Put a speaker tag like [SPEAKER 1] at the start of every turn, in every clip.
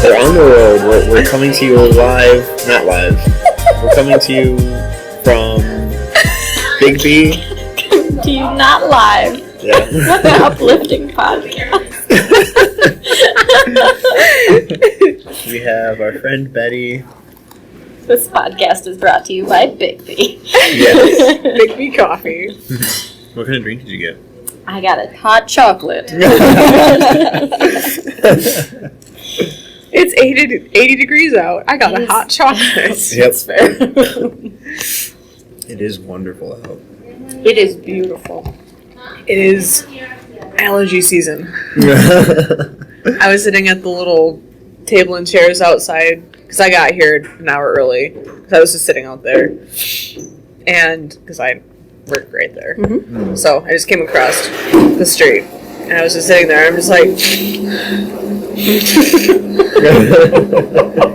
[SPEAKER 1] We're on the road. We're coming to you live. Not live. We're coming to you from Big B.
[SPEAKER 2] To you not live.
[SPEAKER 1] Yeah.
[SPEAKER 2] What an uplifting podcast.
[SPEAKER 1] We have our friend Betty.
[SPEAKER 2] This podcast is brought to you by Big B.
[SPEAKER 1] Yes.
[SPEAKER 3] Big B coffee.
[SPEAKER 1] What kind of drink did you get?
[SPEAKER 2] I got a hot chocolate.
[SPEAKER 3] It's 80 degrees out. I got a hot chocolate.
[SPEAKER 1] Yep.
[SPEAKER 2] That's fair.
[SPEAKER 1] It is wonderful out.
[SPEAKER 3] It is beautiful. It is allergy season. I was sitting at the little table and chairs outside because I got here an hour early because I was just sitting out there, and because I work right there, so I just came across the street and I was just sitting there. I'm just like,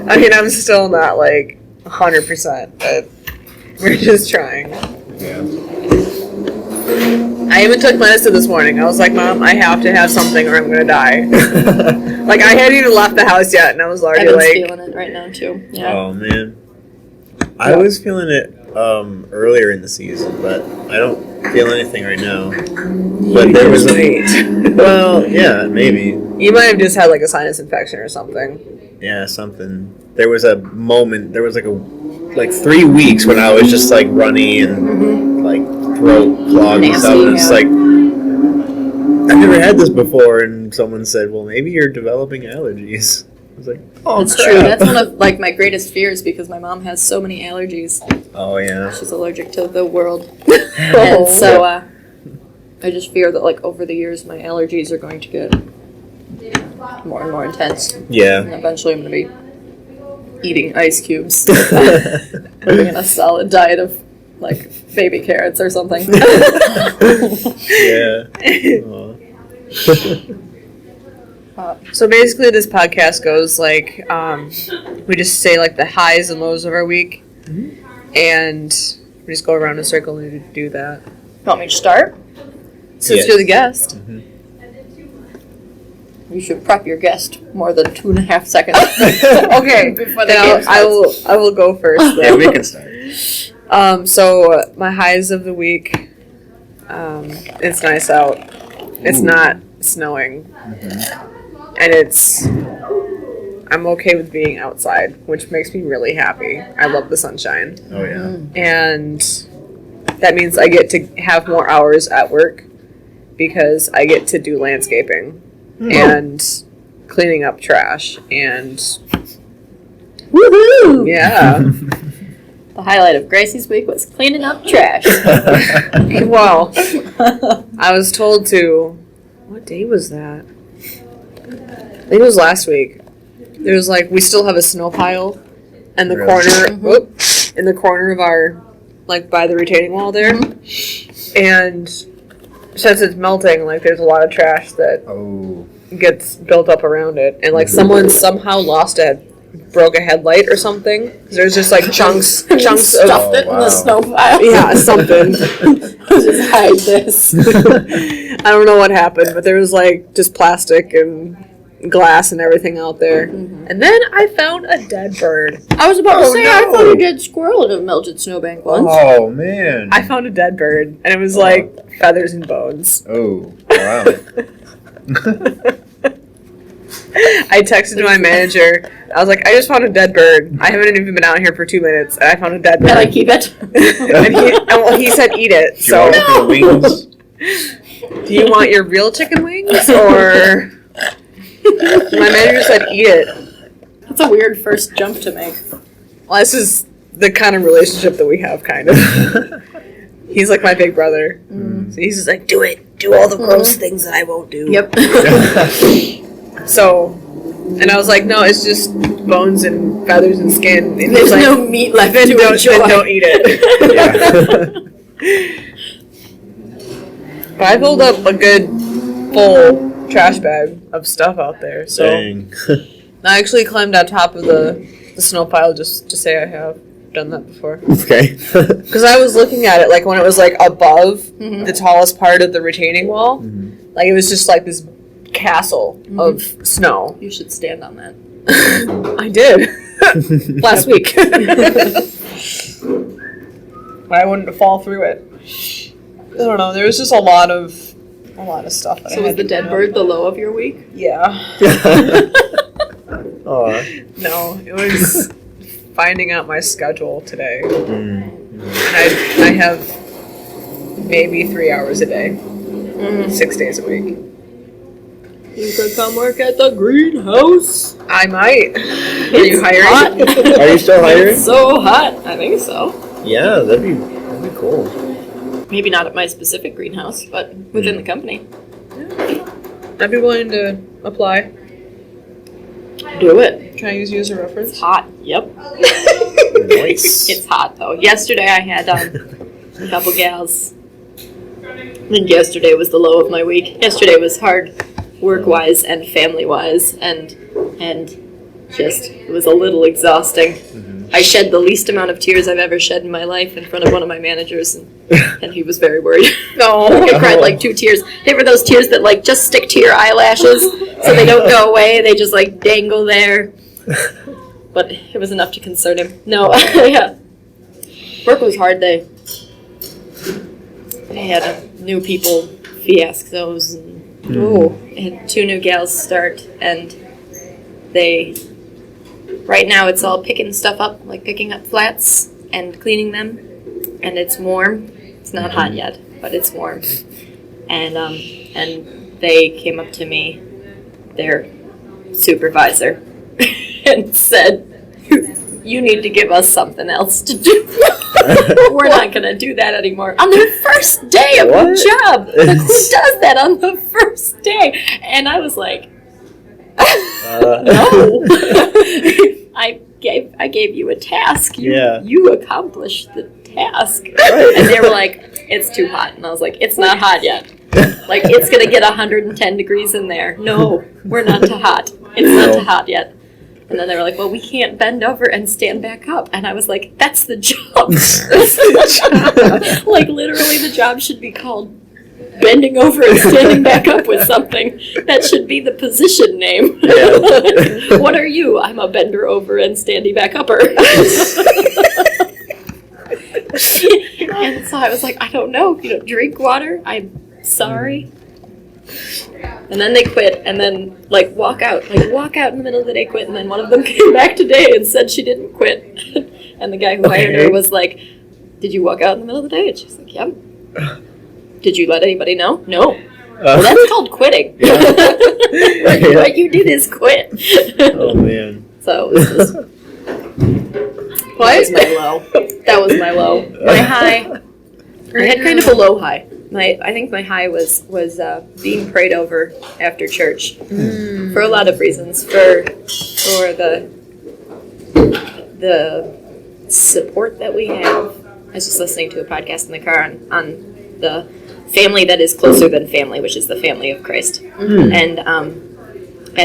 [SPEAKER 3] I mean, I'm still not like 100%, but we're just trying.
[SPEAKER 1] Yeah.
[SPEAKER 3] I even took medicine this morning. I was like, Mom, I have to have something or I'm going to die. Like, I hadn't even left the house yet, and I was already like...
[SPEAKER 2] feeling it right now, too. Yeah.
[SPEAKER 1] Oh, man. I was feeling it earlier in the season, but I don't feel anything right now. But there was well, yeah, maybe.
[SPEAKER 3] You might have just had, like, a sinus infection or something.
[SPEAKER 1] Yeah, something. There was a moment, there was like 3 weeks when I was just like runny and like throat clogged and stuff. And it's like, I've never had this before, and someone said, well, maybe you're developing allergies. I was like, oh,
[SPEAKER 2] It's
[SPEAKER 1] crap.
[SPEAKER 2] true. That's one of like my greatest fears because my mom has so many allergies.
[SPEAKER 1] Oh, yeah.
[SPEAKER 2] She's allergic to the world. And so I just fear that like over the years my allergies are going to get more and more intense.
[SPEAKER 1] Yeah.
[SPEAKER 2] And eventually I'm going to be eating ice cubes. Living in a solid diet of like baby carrots or something.
[SPEAKER 1] Yeah.
[SPEAKER 3] So basically this podcast goes like, we just say like the highs and lows of our week, and we just go around in a circle and do that.
[SPEAKER 2] Want me to start?
[SPEAKER 3] Since
[SPEAKER 1] Yes.
[SPEAKER 3] you're the guest.
[SPEAKER 2] You should prep your guest more than 2.5 seconds.
[SPEAKER 3] Okay,
[SPEAKER 2] Before the
[SPEAKER 3] then
[SPEAKER 2] game starts.
[SPEAKER 3] I will go first.
[SPEAKER 1] Yeah,
[SPEAKER 3] Then.
[SPEAKER 1] we can start.
[SPEAKER 3] So my highs of the week, it's nice out. It's not snowing. And I'm okay with being outside, which makes me really happy. I love the sunshine.
[SPEAKER 1] Oh, yeah.
[SPEAKER 3] And that means I get to have more hours at work because I get to do landscaping and cleaning up trash and
[SPEAKER 2] Woohoo!
[SPEAKER 3] yeah.
[SPEAKER 2] The highlight of Gracie's week was cleaning up trash.
[SPEAKER 3] Well, I was told to. What day was that? I think it was last week. There was like, we still have a snow pile in the corner, in the corner of our, like by the retaining wall there. And since it's melting, like there's a lot of trash that gets built up around it. And like someone somehow broke a headlight or something. There's just like chunks of
[SPEAKER 2] Stuffed it in the snow pile.
[SPEAKER 3] yeah, something.
[SPEAKER 2] Just hide this.
[SPEAKER 3] I don't know what happened, but there was like just plastic and glass and everything out there. And then I found a dead bird.
[SPEAKER 2] I was about to say, I
[SPEAKER 1] no.
[SPEAKER 2] thought a dead squirrel in a melted snowbank once.
[SPEAKER 1] Oh, man.
[SPEAKER 3] I found a dead bird, and it was like feathers and bones.
[SPEAKER 1] Oh, wow.
[SPEAKER 3] I texted my manager. I was like, I just found a dead bird. I haven't even been out here for 2 minutes, and I found a dead bird.
[SPEAKER 2] Can I keep it?
[SPEAKER 3] and he said eat it.
[SPEAKER 1] Do you want the wings?
[SPEAKER 3] Do you want your real chicken wings, or... My manager said eat it.
[SPEAKER 2] That's a weird first jump to make.
[SPEAKER 3] Well, this is the kind of relationship that we have, kind of. He's like my big brother. So he's just like, do it. Do all the gross things that I won't do.
[SPEAKER 2] Yep.
[SPEAKER 3] So, and I was like, no, it's just bones and feathers and skin. And
[SPEAKER 2] There's
[SPEAKER 3] he's like,
[SPEAKER 2] no meat left to
[SPEAKER 3] then
[SPEAKER 2] enjoy.
[SPEAKER 3] don't eat it. But I filled up a good full trash bag of stuff out there. So
[SPEAKER 1] Dang.
[SPEAKER 3] I actually climbed on top of the snow pile just to say I have done that before.
[SPEAKER 1] Okay.
[SPEAKER 3] Because I was looking at it like when it was like above the tallest part of the retaining wall. Like it was just like this castle of snow.
[SPEAKER 2] You should stand on that.
[SPEAKER 3] I did. Last week. I wouldn't fall through it. I don't know. There was just a lot of stuff.
[SPEAKER 2] So was the dead bird the low of your week?
[SPEAKER 3] Yeah. No, it was finding out my schedule today. And I have maybe 3 hours a day, 6 days a week.
[SPEAKER 2] You could come work at the greenhouse.
[SPEAKER 3] I might. Are you hiring?
[SPEAKER 1] Are you still hiring?
[SPEAKER 2] It's so hot. I think so.
[SPEAKER 1] Yeah, that'd be cool.
[SPEAKER 2] Maybe not at my specific greenhouse, but within the company.
[SPEAKER 3] I'd be willing to apply.
[SPEAKER 2] Do it.
[SPEAKER 3] Can I use you as a reference?
[SPEAKER 2] It's hot. Yep.
[SPEAKER 1] Nice.
[SPEAKER 2] It's hot though. Yesterday I had a couple gals. And yesterday was the low of my week. Yesterday was hard work-wise and family-wise and just it was a little exhausting. I shed the least amount of tears I've ever shed in my life in front of one of my managers, and he was very worried.
[SPEAKER 3] No.
[SPEAKER 2] I cried like 2 tears. They were those tears that like just stick to your eyelashes, so they don't go away. They just like dangle there. But it was enough to concern him. No, yeah. Work was hard. They had new people fiascos. And, I had 2 new gals start, and they... Right now it's all picking stuff up, like picking up flats and cleaning them, and it's warm. It's not hot yet, but it's warm. And they came up to me, their supervisor, and said, "You need to give us something else to do. We're not going to do that anymore." On their first day of the job, like, who does that on the first day? And I was like, no. I gave you a task. You accomplished the task. Right. And they were like, "It's too hot." And I was like, "It's not hot yet. Like, it's going to get 110 degrees in there. No, we're not too hot. It's not too hot yet." And then they were like, "Well, we can't bend over and stand back up." And I was like, "That's the job." That's the job. Like, literally the job should be called bending over and standing back up with something. That should be the position name. Yeah. What are you? I'm a bender over and standing back upper. And so I was like, I don't know. Drink water. I'm sorry. And then they quit, and then walk out in the middle of the day, quit. And then one of them came back today and said she didn't quit. And the guy who hired her was like, "Did you walk out in the middle of the day?" And she's like, "Yep." "Did you let anybody know?" "No." Well, that's called quitting. What you did is quit.
[SPEAKER 1] Oh, man.
[SPEAKER 2] So it was just... That was my low. That was my low. My high... I had kind of a low high. I think my high was being prayed over after church. For a lot of reasons. For the support that we have. I was just listening to a podcast in the car on the family that is closer than family, which is the family of Christ, and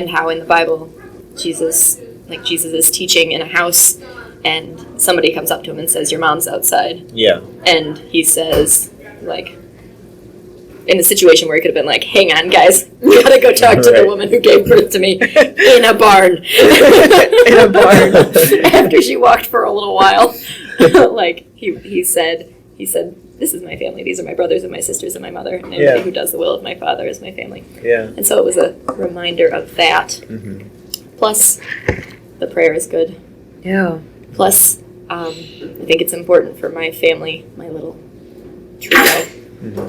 [SPEAKER 2] how in the Bible Jesus is teaching in a house, and somebody comes up to him and says, "Your mom's outside."
[SPEAKER 1] Yeah.
[SPEAKER 2] And he says, in a situation where he could have been like, "Hang on, guys, we gotta go talk to the woman who gave birth to me in a barn." In a barn. After she walked for a little while, he said, "This is my family. These are my brothers and my sisters and my mother. And anybody who does the will of my Father is my family."
[SPEAKER 1] Yeah.
[SPEAKER 2] And so it was a reminder of that. Mm-hmm. Plus, the prayer is good.
[SPEAKER 3] Yeah.
[SPEAKER 2] Plus, I think it's important for my family, my little trio,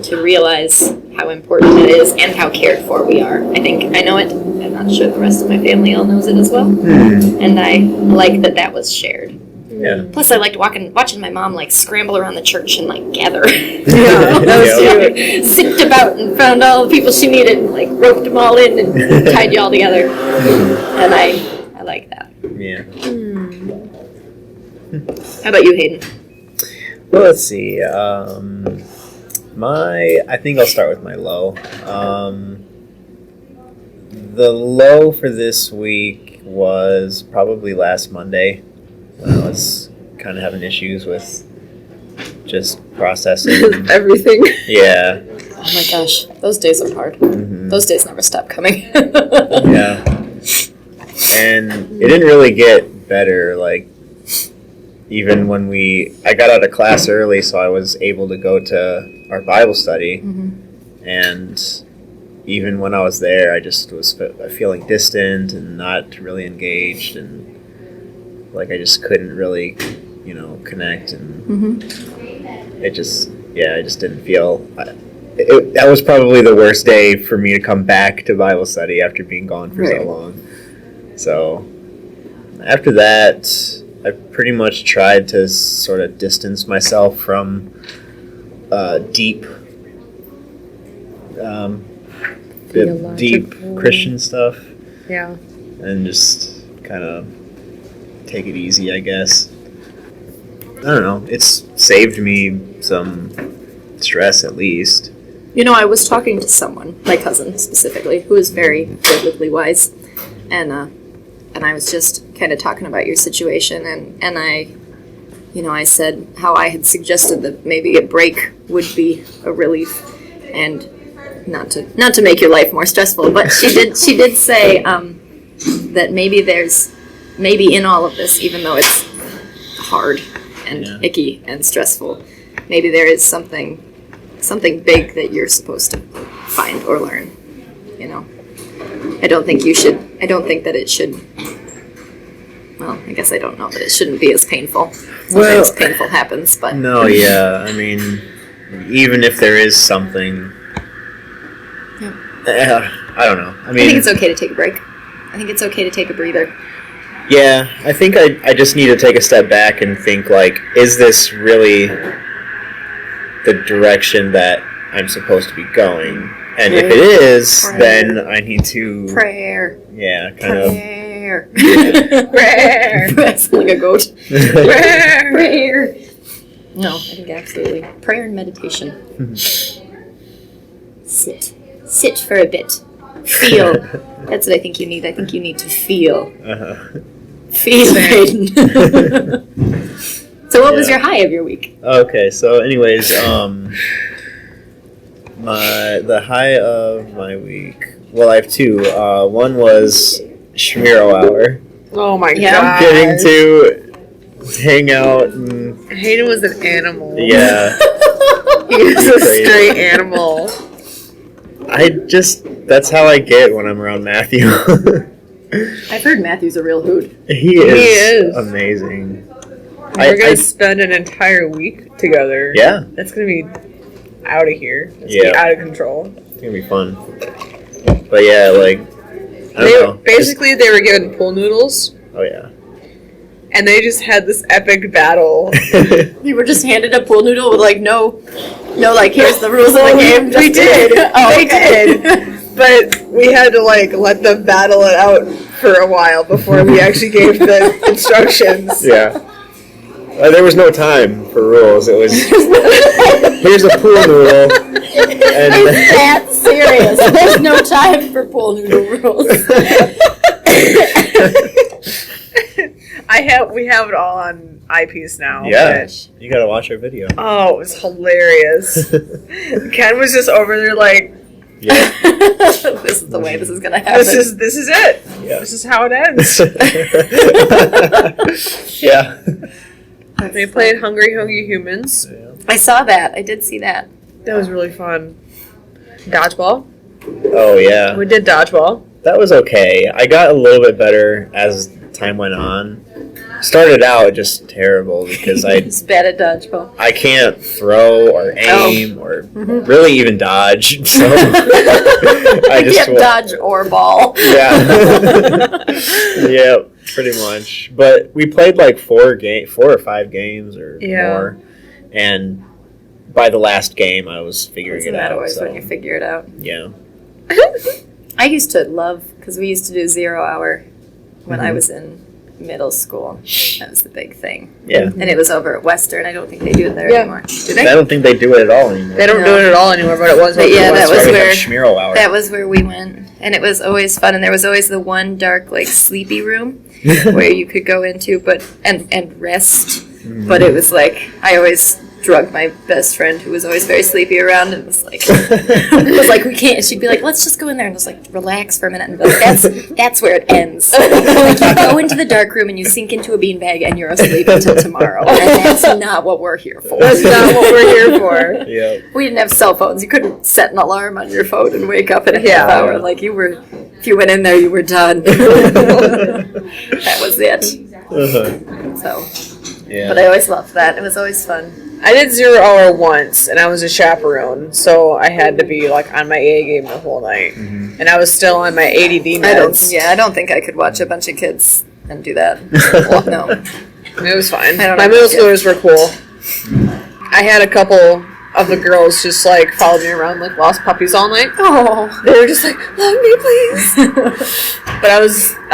[SPEAKER 2] to realize how important it is and how cared for we are. I know it. I'm not sure the rest of my family all knows it as well. And I like that was shared.
[SPEAKER 1] Yeah.
[SPEAKER 2] Plus, I liked watching my mom scramble around the church and gather.
[SPEAKER 3] Yeah, that was cute.
[SPEAKER 2] Sipped about and found all the people she needed and roped them all in and tied you all together. And I like that.
[SPEAKER 1] Yeah.
[SPEAKER 2] How about you, Hayden?
[SPEAKER 1] Well, let's see. I think I'll start with my low. The low for this week was probably last Monday. I was kind of having issues with just processing
[SPEAKER 3] everything.
[SPEAKER 1] Yeah.
[SPEAKER 2] Oh my gosh, those days are hard. Mm-hmm. Those days never stop coming.
[SPEAKER 1] Yeah. And it didn't really get better. Like, even when I got out of class early, so I was able to go to our Bible study.
[SPEAKER 2] Mm-hmm.
[SPEAKER 1] And even when I was there, I just was feeling distant and not really engaged, and like I just couldn't really, connect, and it just, I just didn't feel. That was probably the worst day for me to come back to Bible study after being gone for so long. So after that, I pretty much tried to sort of distance myself from deep Christian stuff.
[SPEAKER 3] Yeah.
[SPEAKER 1] And just kind of take it easy, I guess. I don't know. It's saved me some stress, at least.
[SPEAKER 2] I was talking to someone, my cousin specifically, who is very biblically wise, and I was just kind of talking about your situation, and I said how I had suggested that maybe a break would be a relief, and not to make your life more stressful, but she did say that maybe in all of this, even though it's hard and icky and stressful, maybe there is something big that you're supposed to find or learn. I don't think that it should. Well, I guess I don't know that it shouldn't be as painful. Sometimes painful happens, but
[SPEAKER 1] no, yeah. I mean, even if there is something. I don't know. I think
[SPEAKER 2] it's okay to take a break. I think it's okay to take a breather.
[SPEAKER 1] Yeah, I think I just need to take a step back and think, like, is this really the direction that I'm supposed to be going? And if it is, then I need to...
[SPEAKER 2] Prayer.
[SPEAKER 1] Yeah, kind of...
[SPEAKER 2] Prayer.
[SPEAKER 3] Prayer.
[SPEAKER 2] That's like a goat. Prayer. No, I think absolutely. Prayer and meditation. Sit for a bit. Feel. That's what I think you need. I think you need to feel. Feel. So what was your high of your week?
[SPEAKER 1] Okay, so anyways, the high of my week. Well, I have two. One was Schmiro hour.
[SPEAKER 3] Oh my god!
[SPEAKER 1] Getting to hang out and
[SPEAKER 3] Hayden was an animal.
[SPEAKER 1] Yeah,
[SPEAKER 3] he was a straight animal.
[SPEAKER 1] That's how I get when I'm around Matthew.
[SPEAKER 2] I've heard Matthew's a real hoot.
[SPEAKER 1] He is amazing.
[SPEAKER 3] We're going to spend an entire week together.
[SPEAKER 1] Yeah.
[SPEAKER 3] That's going to be out of here. It's going to be out of control.
[SPEAKER 1] It's going to be fun. But yeah, like, I don't know.
[SPEAKER 3] Basically, they were given pool noodles.
[SPEAKER 1] Oh, yeah.
[SPEAKER 3] And they just had this epic battle.
[SPEAKER 2] You were just handed a pool noodle with, like, no, like, here's the rules of the game.
[SPEAKER 3] We did. They did. But we had to, like, let them battle it out for a while before we actually gave the instructions.
[SPEAKER 1] Yeah. There was no time for rules. It was, here's a pool noodle. And
[SPEAKER 2] it's that serious. There's no time for pool noodle rules.
[SPEAKER 3] We have it all on Eyepiece now.
[SPEAKER 1] Yeah. You gotta watch our video.
[SPEAKER 3] Oh, it was hilarious. Ken was just over there like,
[SPEAKER 1] yeah.
[SPEAKER 2] This is the way this is gonna happen.
[SPEAKER 3] This is it.
[SPEAKER 1] Yeah.
[SPEAKER 3] This is how it ends.
[SPEAKER 1] Yeah.
[SPEAKER 3] They played Hungry Humans.
[SPEAKER 1] Yeah.
[SPEAKER 2] I saw that. I did see that.
[SPEAKER 3] That was really fun. Dodgeball.
[SPEAKER 1] Oh, yeah.
[SPEAKER 3] We did dodgeball.
[SPEAKER 1] That was okay. I got a little bit better as time went on. Started out just terrible because
[SPEAKER 2] He's bad at dodgeball.
[SPEAKER 1] I can't throw or aim or really even dodge. So I just
[SPEAKER 2] can't dodge or ball.
[SPEAKER 1] Yeah. Yeah, pretty much. But we played like 4 or 5 games or more, and by the last game I was figuring it out.
[SPEAKER 2] Always when you figure it out.
[SPEAKER 1] Yeah.
[SPEAKER 2] I used to love, because we used to do 0 hour when I was in middle school. That was the big thing.
[SPEAKER 1] Yeah.
[SPEAKER 2] And it was over at Western. I don't think they do it there anymore. Do they?
[SPEAKER 1] I don't think they do it at all anymore.
[SPEAKER 3] They don't do it at all anymore, but it was.
[SPEAKER 2] But yeah, that was where
[SPEAKER 1] Schmiro hour.
[SPEAKER 2] That was where we went, and it was always fun. And there was always the one dark, like, sleepy room where you could go into, and rest. But it was like I always drug my best friend, who was always very sleepy around, and was like, we can't. She'd be like, let's just go in there and just like relax for a minute, and be like, that's where it ends. Like, you go into the dark room and you sink into a beanbag and you're asleep until tomorrow, and that's not what we're here for.
[SPEAKER 3] That's not what we're here for.
[SPEAKER 1] Yeah.
[SPEAKER 2] We didn't have cell phones. You couldn't set an alarm on your phone and wake up in a half hour. Like, you were, if you went in there, you were done. That was it. So,
[SPEAKER 1] Yeah.
[SPEAKER 2] but I always loved that. It was always fun.
[SPEAKER 3] I did 0 hour once, and I was a chaperone, so I had to be like on my A game the whole night, and I was still on my ADD meds.
[SPEAKER 2] I don't think I could watch a bunch of kids and do that. Well, no.
[SPEAKER 3] It was fine.
[SPEAKER 2] I don't
[SPEAKER 3] My
[SPEAKER 2] know
[SPEAKER 3] middle
[SPEAKER 2] kids.
[SPEAKER 3] schoolers were cool. I had a couple of the girls just like followed me around like lost puppies all night.
[SPEAKER 2] Oh.
[SPEAKER 3] They were just like, love me, please. But I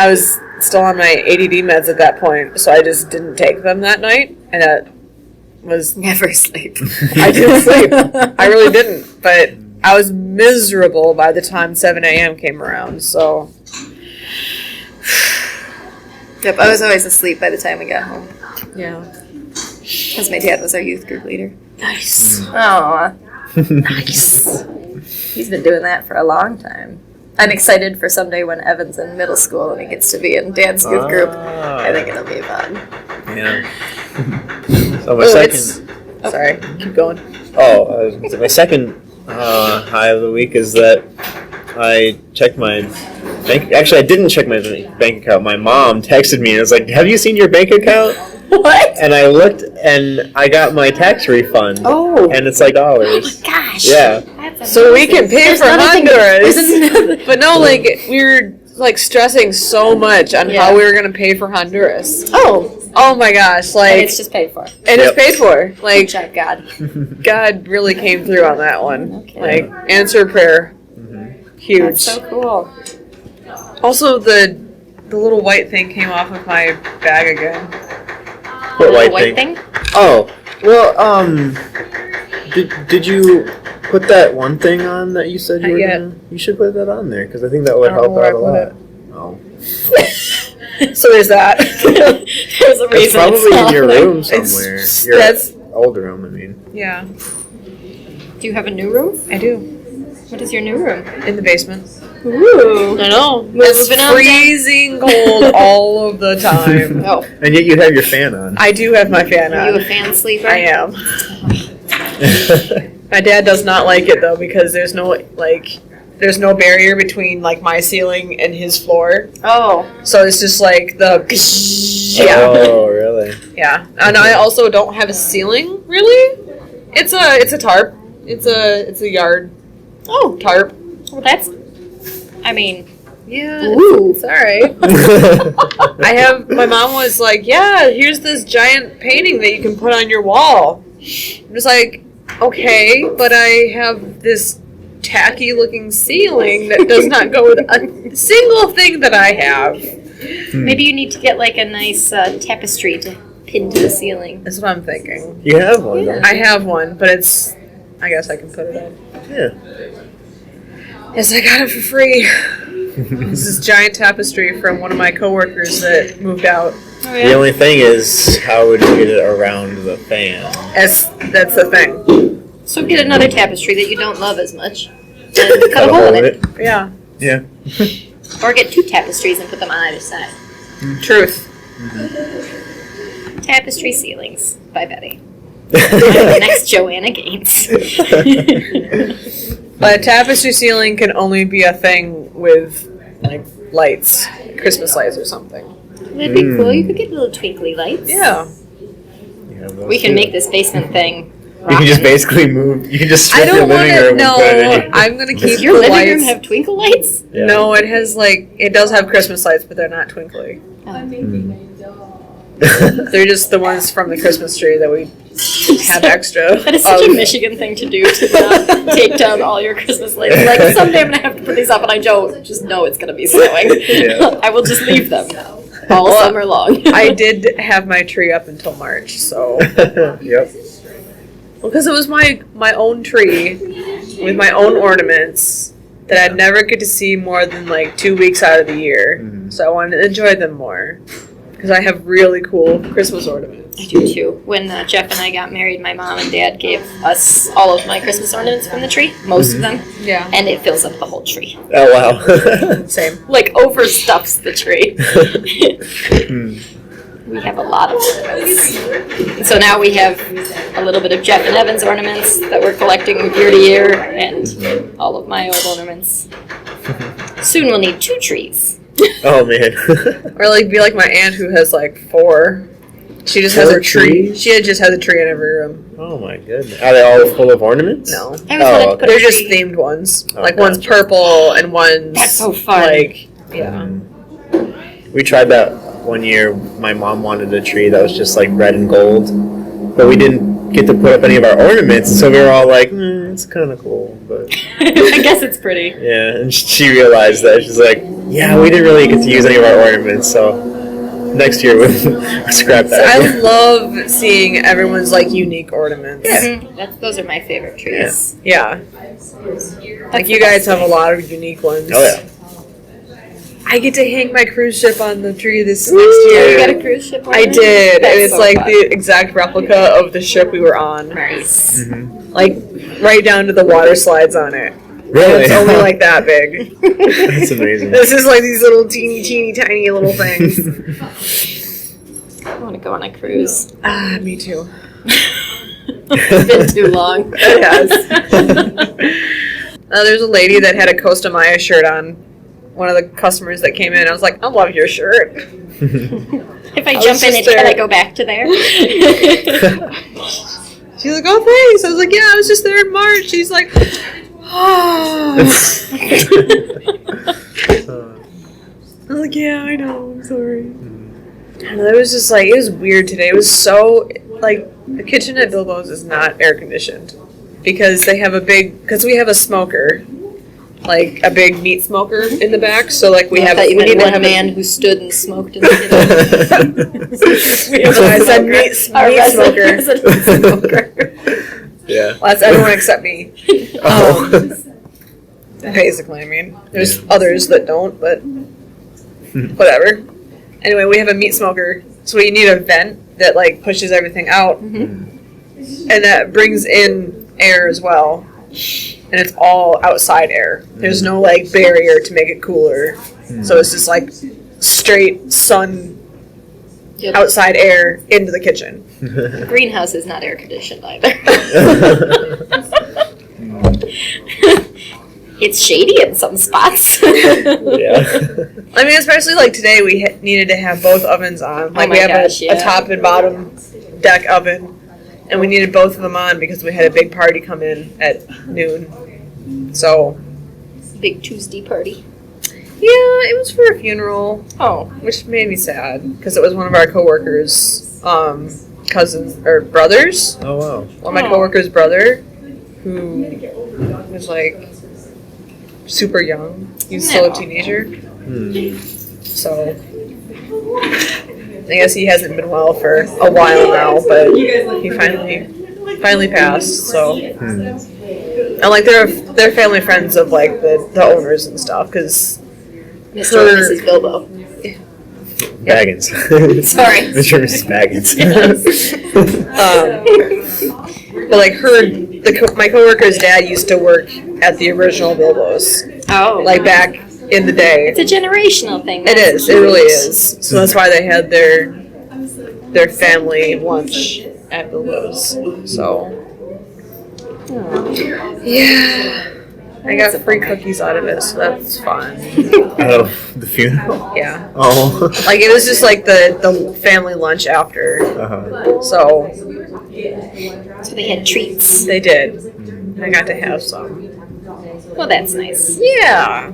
[SPEAKER 3] was still on my ADD meds at that point, so I just didn't take them that night, and that was
[SPEAKER 2] Never sleep.
[SPEAKER 3] I didn't sleep. I really didn't, but I was miserable by the time 7 a.m. came around. So
[SPEAKER 2] Yep, I was always asleep by the time we got home,
[SPEAKER 3] yeah,
[SPEAKER 2] because my dad was our youth group leader.
[SPEAKER 3] nice,
[SPEAKER 2] Oh,
[SPEAKER 3] nice.
[SPEAKER 2] he's been doing that for a long time. I'm excited for someday when Evan's in middle school and he gets to be in Dad's youth group. I think it'll be fun.
[SPEAKER 1] Yeah. So my
[SPEAKER 3] Oh,
[SPEAKER 1] second.
[SPEAKER 3] Sorry, keep going.
[SPEAKER 1] My second high of the week is that I checked my bank. Actually, I didn't check my bank account. My mom texted me and was like, "Have you seen your bank account?"
[SPEAKER 2] What?
[SPEAKER 1] And I looked, and I got my tax refund.
[SPEAKER 3] Oh,
[SPEAKER 1] And it's like dollars.
[SPEAKER 2] Gosh.
[SPEAKER 1] Yeah.
[SPEAKER 3] so we can pay
[SPEAKER 2] There's
[SPEAKER 3] for
[SPEAKER 2] nothing-
[SPEAKER 3] Honduras.
[SPEAKER 2] there's
[SPEAKER 3] But no, like we were like stressing so much on
[SPEAKER 2] Yeah.
[SPEAKER 3] how we were gonna pay for Honduras.
[SPEAKER 2] Oh,
[SPEAKER 3] Oh my gosh, like
[SPEAKER 2] and it's just paid for.
[SPEAKER 3] and it's
[SPEAKER 1] Yep.
[SPEAKER 3] paid for.
[SPEAKER 2] Good
[SPEAKER 3] Like
[SPEAKER 2] job, God.
[SPEAKER 3] God really came through on that one.
[SPEAKER 2] Okay.
[SPEAKER 3] Like answer prayer. Huge.
[SPEAKER 2] That's so cool.
[SPEAKER 3] Also, the little white thing came off of my bag again.
[SPEAKER 1] What
[SPEAKER 2] The
[SPEAKER 1] white thing? Oh, well, did you put that one thing on that you said you
[SPEAKER 3] Not
[SPEAKER 1] were
[SPEAKER 3] yet.
[SPEAKER 1] gonna? You should put that on there because I think that would
[SPEAKER 3] I don't
[SPEAKER 1] help
[SPEAKER 3] know where
[SPEAKER 1] out
[SPEAKER 3] I
[SPEAKER 1] a
[SPEAKER 3] put
[SPEAKER 1] lot.
[SPEAKER 3] it.
[SPEAKER 1] Oh,
[SPEAKER 3] So there's that.
[SPEAKER 2] There's a
[SPEAKER 1] it's
[SPEAKER 2] reason.
[SPEAKER 1] probably in your
[SPEAKER 2] not-
[SPEAKER 1] room somewhere. Your
[SPEAKER 3] that's-
[SPEAKER 1] old room, I mean.
[SPEAKER 3] Yeah,
[SPEAKER 2] Do you have a new room?
[SPEAKER 3] I do.
[SPEAKER 2] What is your new room?
[SPEAKER 3] In the basement.
[SPEAKER 2] Ooh.
[SPEAKER 3] I know.
[SPEAKER 2] It's
[SPEAKER 3] It's freezing cold all of the time.
[SPEAKER 2] Oh,
[SPEAKER 1] And yet you have your fan on.
[SPEAKER 3] I do have my fan
[SPEAKER 2] are you a
[SPEAKER 3] on.
[SPEAKER 2] fan sleeper?
[SPEAKER 3] I am. My dad does not like it though because there's no barrier between like my ceiling and his floor.
[SPEAKER 2] Oh,
[SPEAKER 3] So it's just like the yeah.
[SPEAKER 1] Oh, really?
[SPEAKER 3] Yeah. And I also don't have a ceiling really. It's a tarp. It's a yard
[SPEAKER 2] oh,
[SPEAKER 3] tarp.
[SPEAKER 2] well, that's. I mean,
[SPEAKER 3] Yeah.
[SPEAKER 2] ooh.
[SPEAKER 3] It's alright. My mom was like, yeah, here's this giant painting that you can put on your wall. I'm just like, okay, but I have this tacky looking ceiling that does not go with a single thing that I have.
[SPEAKER 2] Maybe you need to get like a nice tapestry to pin to the ceiling.
[SPEAKER 3] That's what I'm thinking.
[SPEAKER 1] You have one,
[SPEAKER 2] Yeah.
[SPEAKER 1] don't
[SPEAKER 3] I have one, but I guess I can put it on.
[SPEAKER 1] you? Yeah.
[SPEAKER 3] Yes, I got it for free. This is giant tapestry from one of my coworkers that moved out.
[SPEAKER 2] Oh,
[SPEAKER 1] The only thing is, how would you get it around the fan?
[SPEAKER 3] That's the thing.
[SPEAKER 2] So get another tapestry that you don't love as much, and cut a hole in it.
[SPEAKER 3] Yeah.
[SPEAKER 1] Yeah.
[SPEAKER 2] Or get two tapestries and put them on either side.
[SPEAKER 3] Truth.
[SPEAKER 2] Tapestry ceilings by Betty. Next Joanna Gaines.
[SPEAKER 3] But a tapestry ceiling can only be a thing with like lights, Christmas lights or something.
[SPEAKER 2] That'd be cool. You could get little twinkly lights.
[SPEAKER 3] Yeah.
[SPEAKER 1] You have those
[SPEAKER 2] We can
[SPEAKER 1] too.
[SPEAKER 2] make this basement thing.
[SPEAKER 1] You can just basically move. You can just
[SPEAKER 3] I
[SPEAKER 1] strip your
[SPEAKER 3] don't want
[SPEAKER 1] living
[SPEAKER 3] to.
[SPEAKER 1] room
[SPEAKER 3] No,
[SPEAKER 1] and put it in your.
[SPEAKER 3] I'm gonna keep
[SPEAKER 2] Does your
[SPEAKER 3] the
[SPEAKER 2] living
[SPEAKER 3] lights.
[SPEAKER 2] room have twinkle lights?
[SPEAKER 1] Yeah.
[SPEAKER 3] No, it has it does have Christmas lights, but they're not twinkly. They're just the ones from the Christmas tree that we have extra.
[SPEAKER 2] That is such a
[SPEAKER 3] of.
[SPEAKER 2] Michigan thing to do, to not take down all your Christmas lights. Like, someday I'm going to have to put these up, and I don't just know it's going to be snowing.
[SPEAKER 1] Yeah.
[SPEAKER 2] I will just leave them all
[SPEAKER 3] Well,
[SPEAKER 2] summer long.
[SPEAKER 3] I did have my tree up until March, so
[SPEAKER 1] Yep.
[SPEAKER 3] because it was my own tree with my own ornaments that I'd never get to see more than 2 weeks out of the year.
[SPEAKER 1] Mhm.
[SPEAKER 3] So I wanted to enjoy them more because because I have really cool Christmas ornaments.
[SPEAKER 2] I do too. When Jeff and I got married, my mom and dad gave us all of my Christmas ornaments from the tree, most of them,
[SPEAKER 3] Yeah.
[SPEAKER 2] and it fills up the whole tree.
[SPEAKER 1] Oh wow.
[SPEAKER 3] Same.
[SPEAKER 2] Like overstuffs the tree. We have a lot of ornaments. And so now we have a little bit of Jeff and Evan's ornaments that we're collecting year to year, and all of my old ornaments. Soon we'll need 2 trees.
[SPEAKER 1] Oh man.
[SPEAKER 3] Or like be like my aunt who has like 4. She just has
[SPEAKER 1] 4
[SPEAKER 3] a tree.
[SPEAKER 1] trees?
[SPEAKER 3] She just has a tree in every room.
[SPEAKER 1] Oh my goodness. Are they all full of ornaments?
[SPEAKER 3] No.
[SPEAKER 2] I always
[SPEAKER 1] Oh,
[SPEAKER 2] wanted to
[SPEAKER 1] okay.
[SPEAKER 2] put
[SPEAKER 3] They're
[SPEAKER 2] a
[SPEAKER 3] just
[SPEAKER 2] tree.
[SPEAKER 3] themed ones.
[SPEAKER 1] Oh,
[SPEAKER 3] like one's
[SPEAKER 1] gotcha.
[SPEAKER 3] purple and one's
[SPEAKER 2] That's so fun.
[SPEAKER 3] like yeah.
[SPEAKER 1] We tried that one year. My mom wanted a tree that was just like red and gold, but we didn't get to put up any of our ornaments, so we were all like, it's kind of cool, but
[SPEAKER 2] I guess it's pretty.
[SPEAKER 1] yeah. And she realized that. She's like, yeah, we didn't really get to use any of our ornaments, so next year we'll scrap
[SPEAKER 3] So
[SPEAKER 1] that.
[SPEAKER 3] I love seeing everyone's like unique ornaments.
[SPEAKER 2] Those are my favorite trees.
[SPEAKER 3] Yeah.
[SPEAKER 2] That's
[SPEAKER 3] Like
[SPEAKER 2] the
[SPEAKER 3] you guys
[SPEAKER 2] best
[SPEAKER 3] have a
[SPEAKER 2] thing.
[SPEAKER 3] lot of unique ones.
[SPEAKER 1] Oh yeah.
[SPEAKER 3] I get to hang my cruise ship on the tree this
[SPEAKER 2] Oh,
[SPEAKER 3] next
[SPEAKER 2] you
[SPEAKER 3] year.
[SPEAKER 2] got a cruise ship?
[SPEAKER 3] I did,
[SPEAKER 2] That's
[SPEAKER 3] and it's
[SPEAKER 2] so
[SPEAKER 3] like
[SPEAKER 2] fun.
[SPEAKER 3] the exact replica of the ship we were on.
[SPEAKER 2] Nice.
[SPEAKER 3] Like right down to the water slides on it.
[SPEAKER 1] Really?
[SPEAKER 3] It's only like that big.
[SPEAKER 1] That's amazing.
[SPEAKER 3] This is like these little teeny tiny little things.
[SPEAKER 2] I want to go on a cruise.
[SPEAKER 3] Ah, me too.
[SPEAKER 2] It's been too long.
[SPEAKER 3] It has. There's a lady that had a Costa Maya shirt on. One of the customers that came in, I was like, I love your shirt.
[SPEAKER 2] If I
[SPEAKER 3] was
[SPEAKER 2] jump in
[SPEAKER 3] just
[SPEAKER 2] it, can
[SPEAKER 3] there.
[SPEAKER 2] I go back to there?
[SPEAKER 3] She's like, oh, thanks. I was like, yeah, I was just there in March. She's like, oh. I was like, yeah, I know. I'm sorry. And it was just like, it was weird today. It was so, like, the kitchen at Bilbo's is not air conditioned. Because they have because we have a smoker. Like, a big meat smoker in the back. So, like, we
[SPEAKER 2] I
[SPEAKER 3] have,
[SPEAKER 2] thought you
[SPEAKER 3] we need
[SPEAKER 2] meant
[SPEAKER 3] to
[SPEAKER 2] one
[SPEAKER 3] have
[SPEAKER 2] man who stood and smoked in the kitchen.
[SPEAKER 3] We have I said meat smoker.
[SPEAKER 2] resident smoker.
[SPEAKER 1] Yeah.
[SPEAKER 3] Well, that's everyone except me.
[SPEAKER 1] Oh.
[SPEAKER 3] Basically, I mean, there's others that don't, but whatever. Anyway, we have a meat smoker, so we need a vent that like pushes everything out, and that brings in air as well. And it's all outside air. There's no like barrier to make it cooler, so it's just like straight sun,
[SPEAKER 2] Yep.
[SPEAKER 3] outside air into the kitchen.
[SPEAKER 2] The greenhouse is not air conditioned either. It's shady in some spots.
[SPEAKER 1] Yeah.
[SPEAKER 3] I mean, especially like today, we needed to have both ovens on. Like
[SPEAKER 2] my
[SPEAKER 3] we have
[SPEAKER 2] gosh,
[SPEAKER 3] a
[SPEAKER 2] yeah.
[SPEAKER 3] top and bottom deck oven, and we needed both of them on because we had a big party come in at noon. So
[SPEAKER 2] Big Tuesday party.
[SPEAKER 3] yeah, it was for a funeral,
[SPEAKER 2] Oh.
[SPEAKER 3] which made me sad because it was one of our coworkers' cousins or brothers.
[SPEAKER 1] Oh wow.
[SPEAKER 3] One of my
[SPEAKER 2] Oh.
[SPEAKER 3] coworkers' brother, who was like super young. He was still a
[SPEAKER 2] No.
[SPEAKER 3] teenager. So I guess he hasn't been well for a while now, but he finally passed. So and like they're family friends of like the owners and stuff because
[SPEAKER 2] Mr. and Mrs. Bilbo.
[SPEAKER 1] Baggins.
[SPEAKER 2] Sorry.
[SPEAKER 1] Mr. and Mrs. Baggins.
[SPEAKER 3] but like my coworker's dad used to work at the original Bilbo's
[SPEAKER 2] Oh.
[SPEAKER 3] like back in the day.
[SPEAKER 2] It's a generational thing.
[SPEAKER 3] It
[SPEAKER 2] That's
[SPEAKER 3] is. It really is. So that's why they had their family lunch at Bilbo's. So yeah, I got free cookies out of it, so that's fun.
[SPEAKER 1] Oh, the funeral.
[SPEAKER 3] Yeah,
[SPEAKER 1] Oh.
[SPEAKER 3] like it was just like the family lunch after.
[SPEAKER 1] Uh-huh.
[SPEAKER 3] So
[SPEAKER 2] So they had treats.
[SPEAKER 3] they did. I got to have some.
[SPEAKER 2] Well, that's nice.
[SPEAKER 3] Yeah.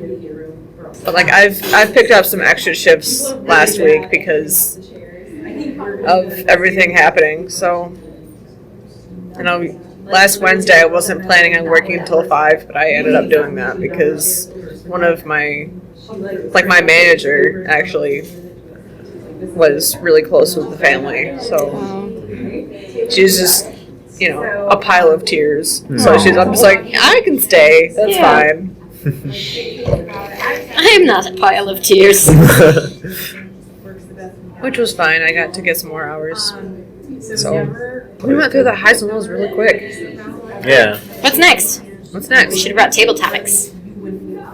[SPEAKER 3] But like I've picked up some extra shifts last week because of everything happening. So last Wednesday I wasn't planning on working until 5, but I ended up doing that because one of my manager actually was really close with the family. So she was just a pile of tears. So I'm just like, I can stay. That's
[SPEAKER 2] Yeah.
[SPEAKER 3] fine.
[SPEAKER 2] I am not a pile of tears.
[SPEAKER 3] Which was fine. I got to get some more hours. So we went through the highs and lows really quick.
[SPEAKER 1] Yeah.
[SPEAKER 2] What's next?
[SPEAKER 3] What's
[SPEAKER 2] We
[SPEAKER 3] next?
[SPEAKER 2] should have brought table topics.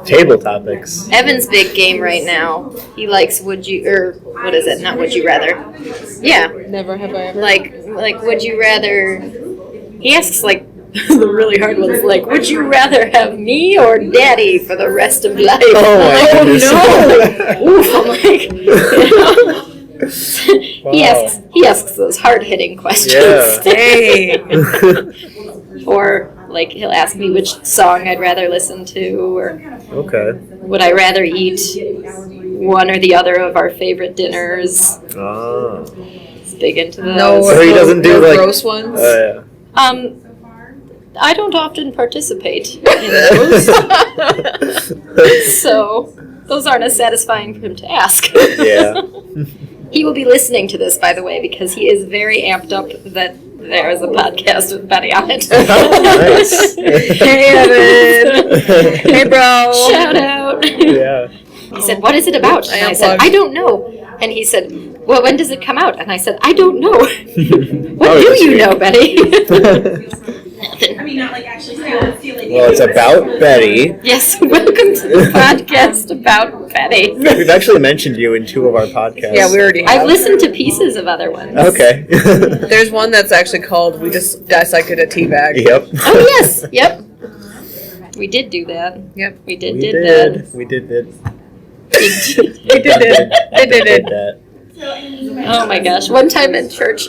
[SPEAKER 1] Table topics.
[SPEAKER 2] Evan's big game right now. He likes what is it? Not would you rather. Yeah.
[SPEAKER 3] Never have I ever.
[SPEAKER 2] Like would you rather, he asks like the really hard ones, like would you rather have me or daddy for the rest of life?
[SPEAKER 1] Oh my goodness.
[SPEAKER 2] No. Oof, I'm like
[SPEAKER 1] Wow.
[SPEAKER 2] he asks those hard hitting questions.
[SPEAKER 1] Yeah.
[SPEAKER 3] Hey.
[SPEAKER 2] Or like he'll ask me which song I'd rather listen to, or
[SPEAKER 1] Okay.
[SPEAKER 2] would I rather eat one or the other of our favorite dinners.
[SPEAKER 1] Ah.
[SPEAKER 2] He's big into those.
[SPEAKER 3] No,
[SPEAKER 1] So he doesn't do, like-
[SPEAKER 3] gross ones.
[SPEAKER 1] Yeah.
[SPEAKER 2] I don't often participate in those, so those aren't as satisfying for him to ask.
[SPEAKER 1] Yeah.
[SPEAKER 2] He will be listening to this, by the way, because he is very amped up that there is a podcast with Betty on it.
[SPEAKER 1] Nice.
[SPEAKER 3] Hey, Evan. Hey, bro.
[SPEAKER 2] Shout out.
[SPEAKER 1] Yeah.
[SPEAKER 2] He said, "What is it about?" And I said,
[SPEAKER 3] unplugged.
[SPEAKER 2] "I don't know." And he said, "Well, when does it come out?" And I said, "I don't know." What
[SPEAKER 1] Oh,
[SPEAKER 2] do
[SPEAKER 1] yes,
[SPEAKER 2] you
[SPEAKER 1] you-
[SPEAKER 2] know, Betty?
[SPEAKER 4] I mean, not like actually stealing.
[SPEAKER 1] Well, it's about Betty.
[SPEAKER 2] Yes, welcome to the podcast about Betty.
[SPEAKER 1] We've actually mentioned you in 2 of our podcasts.
[SPEAKER 3] Yeah, we already have.
[SPEAKER 2] I've listened to pieces of other ones.
[SPEAKER 1] Okay.
[SPEAKER 3] There's one that's actually called "We Just Dissected a Teabag."
[SPEAKER 1] Yep.
[SPEAKER 2] Oh yes, yep. We did do that.
[SPEAKER 3] Yep.
[SPEAKER 2] We did
[SPEAKER 1] We
[SPEAKER 2] that.
[SPEAKER 1] did. We did it.
[SPEAKER 3] We did it. They did it.
[SPEAKER 1] that.
[SPEAKER 2] Oh my gosh! One time in church,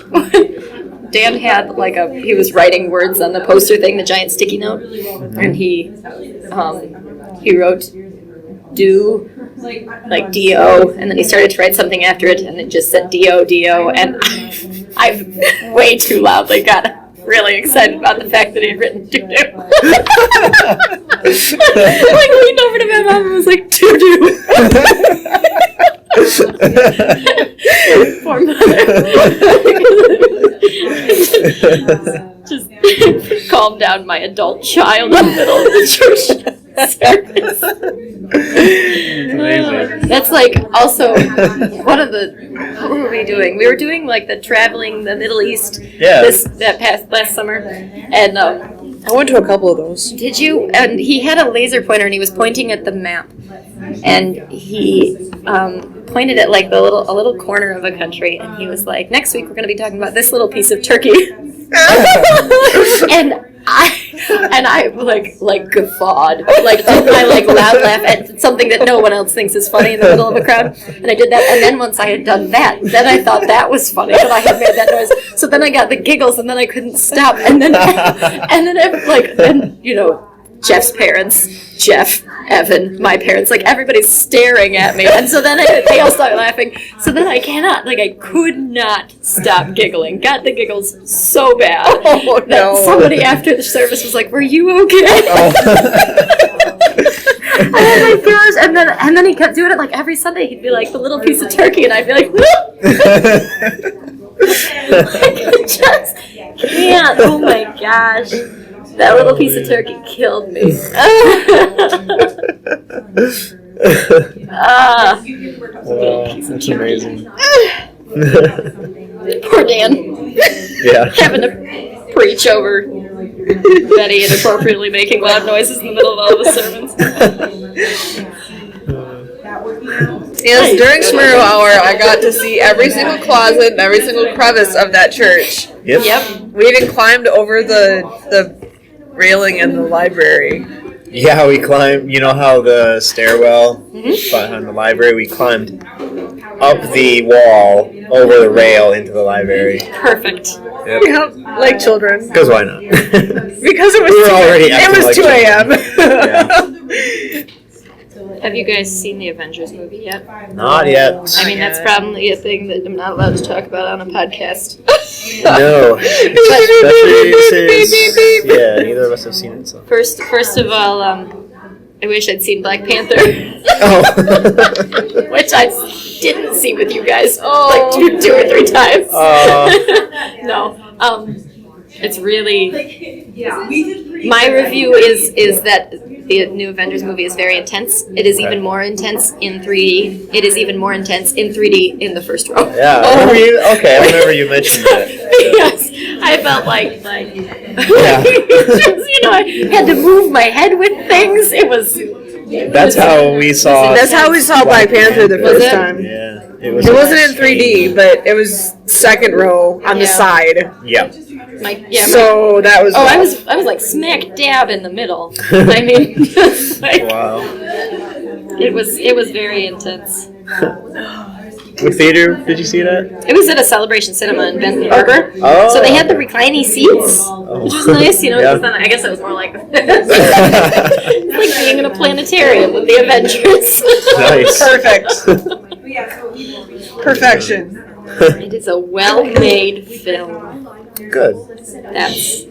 [SPEAKER 2] Dan had he was writing words on the poster thing, the giant sticky note, and he wrote "do" like D-O, and then he started to write something after it, and it just said D-O, D-O, and I way too loudly got really excited about the fact that he'd written doo-doo. Like leaned over to my mom and was like, doo-doo. Poor mother. Just calm down my adult child in the middle of the church service.
[SPEAKER 1] Amazing.
[SPEAKER 2] That's like also one of the, what were we doing? We were doing like the traveling the Middle East
[SPEAKER 1] Yeah.
[SPEAKER 2] last summer, and
[SPEAKER 3] I went to a couple of those.
[SPEAKER 2] did you? And he had a laser pointer and he was pointing at the map, and he pointed at like a little corner of a country, and he was like, "Next week we're going to be talking about this little piece of Turkey," and I like guffawed, like did my loud laugh at something that no one else thinks is funny in the middle of a crowd, and I did that, and then once I had done that, then I thought that was funny that I had made that noise, so then I got the giggles, and then I couldn't stop, and then you know, Jeff's parents, Jeff, Evan, my parents, like everybody's staring at me, and so then they all started laughing. So then I could not stop giggling. Got the giggles so bad
[SPEAKER 3] Oh,
[SPEAKER 2] that
[SPEAKER 3] no.
[SPEAKER 2] somebody after the service was like, "Were you okay?"
[SPEAKER 1] Oh.
[SPEAKER 2] And oh my gosh! And then he kept doing it like every Sunday. He'd be like the little piece of turkey, and I'd be like, I just can't. Oh my gosh. That little piece of turkey killed me. Ah,
[SPEAKER 1] Wow, that's amazing.
[SPEAKER 2] poor Dan.
[SPEAKER 1] Yeah.
[SPEAKER 2] Having to preach over Betty inappropriately making loud noises in the middle of all the sermons.
[SPEAKER 3] Yes, during Smurro Hour, I got to see every single closet and every single crevice of that church.
[SPEAKER 1] Yep.
[SPEAKER 2] Yep.
[SPEAKER 3] We even climbed over the railing in the library.
[SPEAKER 1] Yeah, we climbed. You know how the stairwell behind the library? We climbed up the wall, over the rail into the library.
[SPEAKER 2] Perfect.
[SPEAKER 1] Yep.
[SPEAKER 3] Yep, like children.
[SPEAKER 1] Because why not?
[SPEAKER 3] Because it was
[SPEAKER 1] We were already
[SPEAKER 3] it
[SPEAKER 1] acting
[SPEAKER 3] was
[SPEAKER 1] like
[SPEAKER 3] 2 a.m.
[SPEAKER 2] Have you guys seen the Avengers movie yet?
[SPEAKER 1] Not yet.
[SPEAKER 2] I mean, that's probably a thing that I'm not allowed to talk about on a podcast.
[SPEAKER 1] No. Especially since, yeah, neither of us have seen it. So.
[SPEAKER 2] First of all, I wish I'd seen Black Panther,
[SPEAKER 1] Oh.
[SPEAKER 2] which I didn't see with you guys like two or three times.
[SPEAKER 1] Oh.
[SPEAKER 2] No. It's really.
[SPEAKER 4] We did pretty
[SPEAKER 2] My
[SPEAKER 4] good.
[SPEAKER 2] review is that the new Avengers movie is very intense. It is even more intense in 3D. It is even more intense in 3D in the first row.
[SPEAKER 1] Yeah. I remember you mentioned that.
[SPEAKER 2] Yes, I felt like
[SPEAKER 1] Yeah.
[SPEAKER 2] I had to move my head with things. It was.
[SPEAKER 1] That's how we saw.
[SPEAKER 3] That's how we saw Black Panther the
[SPEAKER 2] Was
[SPEAKER 3] first
[SPEAKER 2] it?
[SPEAKER 3] time.
[SPEAKER 1] Yeah.
[SPEAKER 3] It wasn't in 3D, but it was second row on the
[SPEAKER 2] Yeah.
[SPEAKER 3] side.
[SPEAKER 1] Yeah.
[SPEAKER 3] So that was.
[SPEAKER 2] Oh, I was like smack dab in the middle. I mean, like,
[SPEAKER 1] Wow.
[SPEAKER 2] it was very intense.
[SPEAKER 1] What theater did you see that?
[SPEAKER 2] It was at a Celebration Cinema in Benton Harbor.
[SPEAKER 1] Oh.
[SPEAKER 2] So they had the reclining seats, which was nice. You know,
[SPEAKER 1] Yeah.
[SPEAKER 2] it's not- I guess it was more like like being in a planetarium with the Avengers.
[SPEAKER 1] Nice.
[SPEAKER 3] Perfect.
[SPEAKER 4] Yeah, so we
[SPEAKER 3] Perfection.
[SPEAKER 2] It is a well-made film.
[SPEAKER 1] Good.
[SPEAKER 2] That's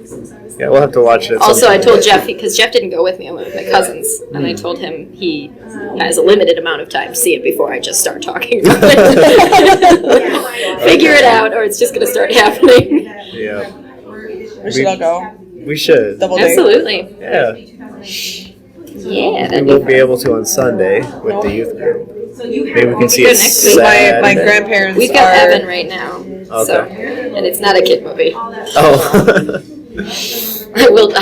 [SPEAKER 1] Yeah, we'll have to watch it.
[SPEAKER 2] also I
[SPEAKER 1] sometime.
[SPEAKER 2] told Jeff because Jeff didn't go with me. I went with my cousins, and I told him he has a limited amount of time to see it before I just start talking about it. Figure it out, or it's just going to start happening.
[SPEAKER 1] Yeah.
[SPEAKER 3] We should all go.
[SPEAKER 1] We should.
[SPEAKER 3] Double date.
[SPEAKER 2] Absolutely.
[SPEAKER 1] Yeah.
[SPEAKER 2] Yeah,
[SPEAKER 1] We
[SPEAKER 2] that'd
[SPEAKER 1] won't
[SPEAKER 2] be
[SPEAKER 1] be able to on Sunday with the youth group. Maybe we can see
[SPEAKER 2] Go
[SPEAKER 1] it
[SPEAKER 2] next week.
[SPEAKER 1] Saturday.
[SPEAKER 3] My grandparents
[SPEAKER 2] We've got
[SPEAKER 3] are.
[SPEAKER 2] Evan right now, so
[SPEAKER 1] Okay.
[SPEAKER 2] and it's not a kid movie.
[SPEAKER 1] Oh.
[SPEAKER 2] I will go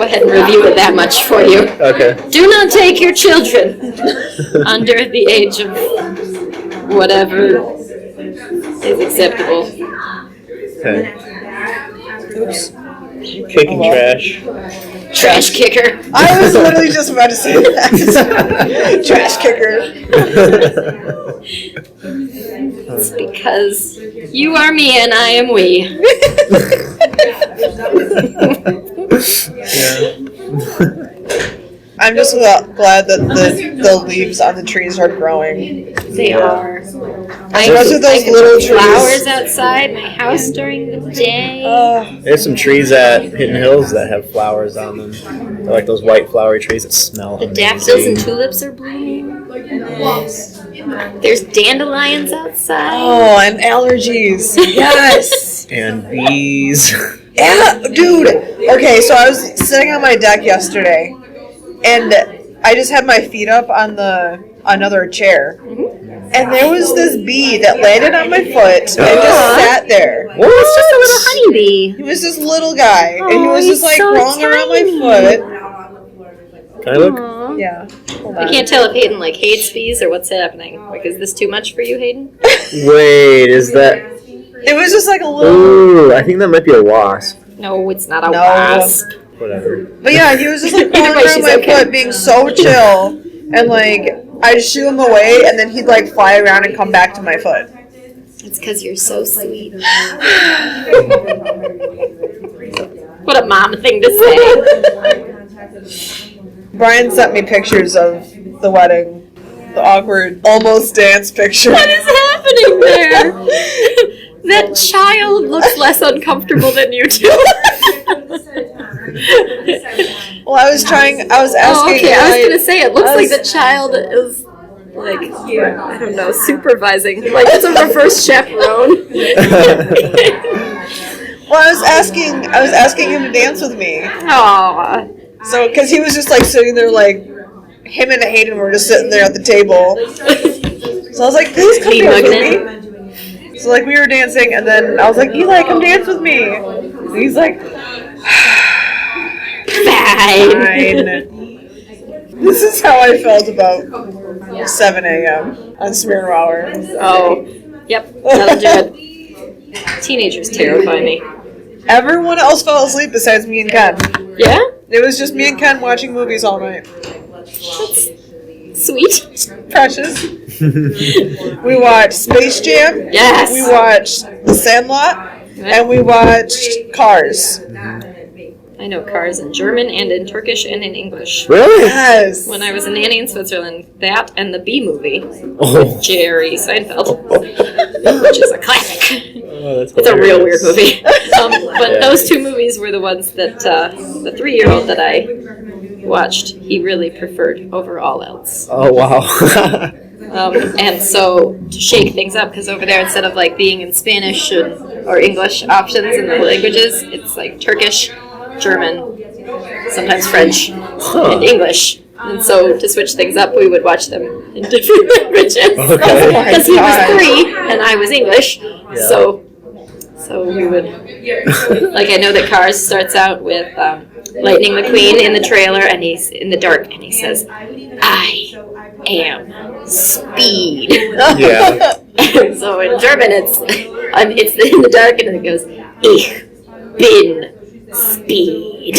[SPEAKER 2] ahead and review it that much for you.
[SPEAKER 1] Okay.
[SPEAKER 2] Do not take your children under the age of whatever is acceptable.
[SPEAKER 1] Okay.
[SPEAKER 3] Oops.
[SPEAKER 1] Kicking trash.
[SPEAKER 2] Trash kicker.
[SPEAKER 3] I was literally just about to say that. Trash kicker.
[SPEAKER 2] It's because you are me and I am we.
[SPEAKER 3] I'm just glad that the leaves on the trees are growing.
[SPEAKER 2] They are. I
[SPEAKER 3] Especially those
[SPEAKER 2] can
[SPEAKER 3] little
[SPEAKER 2] put
[SPEAKER 3] trees.
[SPEAKER 2] flowers outside my house during the day.
[SPEAKER 1] There's some trees at Hidden Hills that have flowers on them. They're like those white flowery trees that smell
[SPEAKER 2] The
[SPEAKER 1] amazing.
[SPEAKER 2] daffodils and tulips are blooming. There's dandelions outside.
[SPEAKER 3] Oh, and allergies. Yes.
[SPEAKER 1] And bees.
[SPEAKER 3] Yeah, dude. Okay, so I was sitting on my deck yesterday, and I just had my feet up on another chair, and there was this bee that landed on my foot and just sat there.
[SPEAKER 2] It's just a little honeybee.
[SPEAKER 3] He was this little guy, and he
[SPEAKER 2] Oh,
[SPEAKER 3] was just
[SPEAKER 2] he's
[SPEAKER 3] like
[SPEAKER 2] so
[SPEAKER 3] crawling around my
[SPEAKER 2] tiny.
[SPEAKER 3] foot.
[SPEAKER 1] Can I look?
[SPEAKER 2] Aw.
[SPEAKER 3] Yeah. Hold
[SPEAKER 2] I
[SPEAKER 3] on.
[SPEAKER 2] can't tell if Hayden hates bees or what's happening. Like, is this too much for you, Hayden?
[SPEAKER 1] Wait, is that?
[SPEAKER 3] It was just like a little.
[SPEAKER 1] Ooh, I think that might be a wasp.
[SPEAKER 2] No, it's not a
[SPEAKER 3] No.
[SPEAKER 2] wasp.
[SPEAKER 1] Whatever.
[SPEAKER 3] But yeah, he was just like crawling
[SPEAKER 2] Either way,
[SPEAKER 3] around
[SPEAKER 2] she's
[SPEAKER 3] my
[SPEAKER 2] okay.
[SPEAKER 3] foot, being so chill, and like I'd shoo him away, and then he'd like fly around and come back to my foot.
[SPEAKER 2] It's because you're so sweet. What a mom thing to say.
[SPEAKER 3] Brian sent me pictures of the wedding, the awkward almost dance picture.
[SPEAKER 2] What is happening there? That child looks less uncomfortable than you do.
[SPEAKER 3] Well, I was asking.
[SPEAKER 2] Oh, okay. I was
[SPEAKER 3] like-
[SPEAKER 2] gonna say it looks
[SPEAKER 3] I
[SPEAKER 2] like
[SPEAKER 3] was-
[SPEAKER 2] the child is like I don't know, supervising. Like it's a reverse chaperone.
[SPEAKER 3] Well, I was asking him to dance with me.
[SPEAKER 2] Aw.
[SPEAKER 3] So, because he was just like sitting there, like him and Hayden were just sitting there at the table. So I was like, please come
[SPEAKER 2] Me
[SPEAKER 3] dance with
[SPEAKER 2] mugging
[SPEAKER 3] me. So like we were dancing, and then I was like, Eli, come dance with me. And he's like,
[SPEAKER 2] Fine.
[SPEAKER 3] fine. This is how I felt about 7 a.m. on Smear Hour.
[SPEAKER 2] Oh. Yep. That'll do it. Teenagers terrify me.
[SPEAKER 3] Everyone else fell asleep besides me and Ken.
[SPEAKER 2] Yeah?
[SPEAKER 3] It was just me and Ken watching movies all night.
[SPEAKER 2] That's sweet.
[SPEAKER 3] Precious. We watched Space Jam.
[SPEAKER 2] Yes.
[SPEAKER 3] We watched The Sandlot. And we watched Cars.
[SPEAKER 2] I know cars in German and in Turkish and in English.
[SPEAKER 1] Really?
[SPEAKER 3] Yes.
[SPEAKER 2] When I was a nanny in Switzerland, that and the Bee Movie
[SPEAKER 1] Oh.
[SPEAKER 2] with Jerry Seinfeld, which is a classic.
[SPEAKER 1] Oh, that's
[SPEAKER 2] It's a real weird
[SPEAKER 1] hilarious.
[SPEAKER 2] movie. But those two movies were the ones that the 3-year-old that I watched, he really preferred over all else.
[SPEAKER 1] Oh wow.
[SPEAKER 2] And so to shake things up, because over there instead of like being in Spanish or English options in the languages, it's like Turkish, German, sometimes French, and English. And so to switch things up, we would watch them in different languages.
[SPEAKER 1] Okay.
[SPEAKER 2] Because he was 3 and I was English. So we would, like, I know that Cars starts out with Lightning McQueen in the trailer, and he's in the dark, and he says, "I am speed."
[SPEAKER 1] Yeah.
[SPEAKER 2] And so in German, it's in the dark, and then it goes, "Ich bin speed."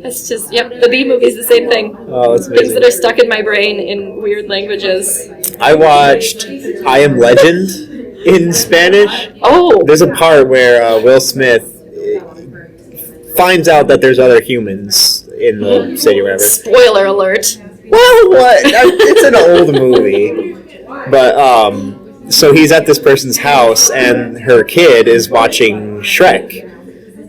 [SPEAKER 2] It's just, the B movie's the same thing.
[SPEAKER 1] Oh, that's
[SPEAKER 2] Things
[SPEAKER 1] amazing.
[SPEAKER 2] that are stuck in my brain in weird languages.
[SPEAKER 1] I watched I Am Legend in Spanish.
[SPEAKER 2] Oh!
[SPEAKER 1] There's a part where Will Smith finds out that there's other humans in the city or whatever.
[SPEAKER 2] Spoiler alert.
[SPEAKER 1] Well, what? It's an old movie. But, so he's at this person's house, and her kid is watching Shrek.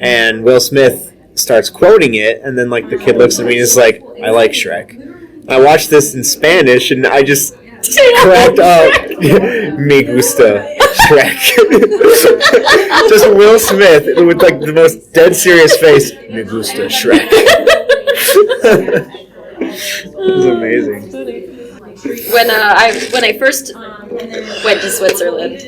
[SPEAKER 1] And Will Smith starts quoting it, and then, like, the kid looks at me and is like, "I like Shrek." And I watched this in Spanish, and I just cracked up. Me gusta Shrek. Just Will Smith with, like, the most dead serious face. Me gusta Shrek. It was amazing.
[SPEAKER 2] When I first went to Switzerland,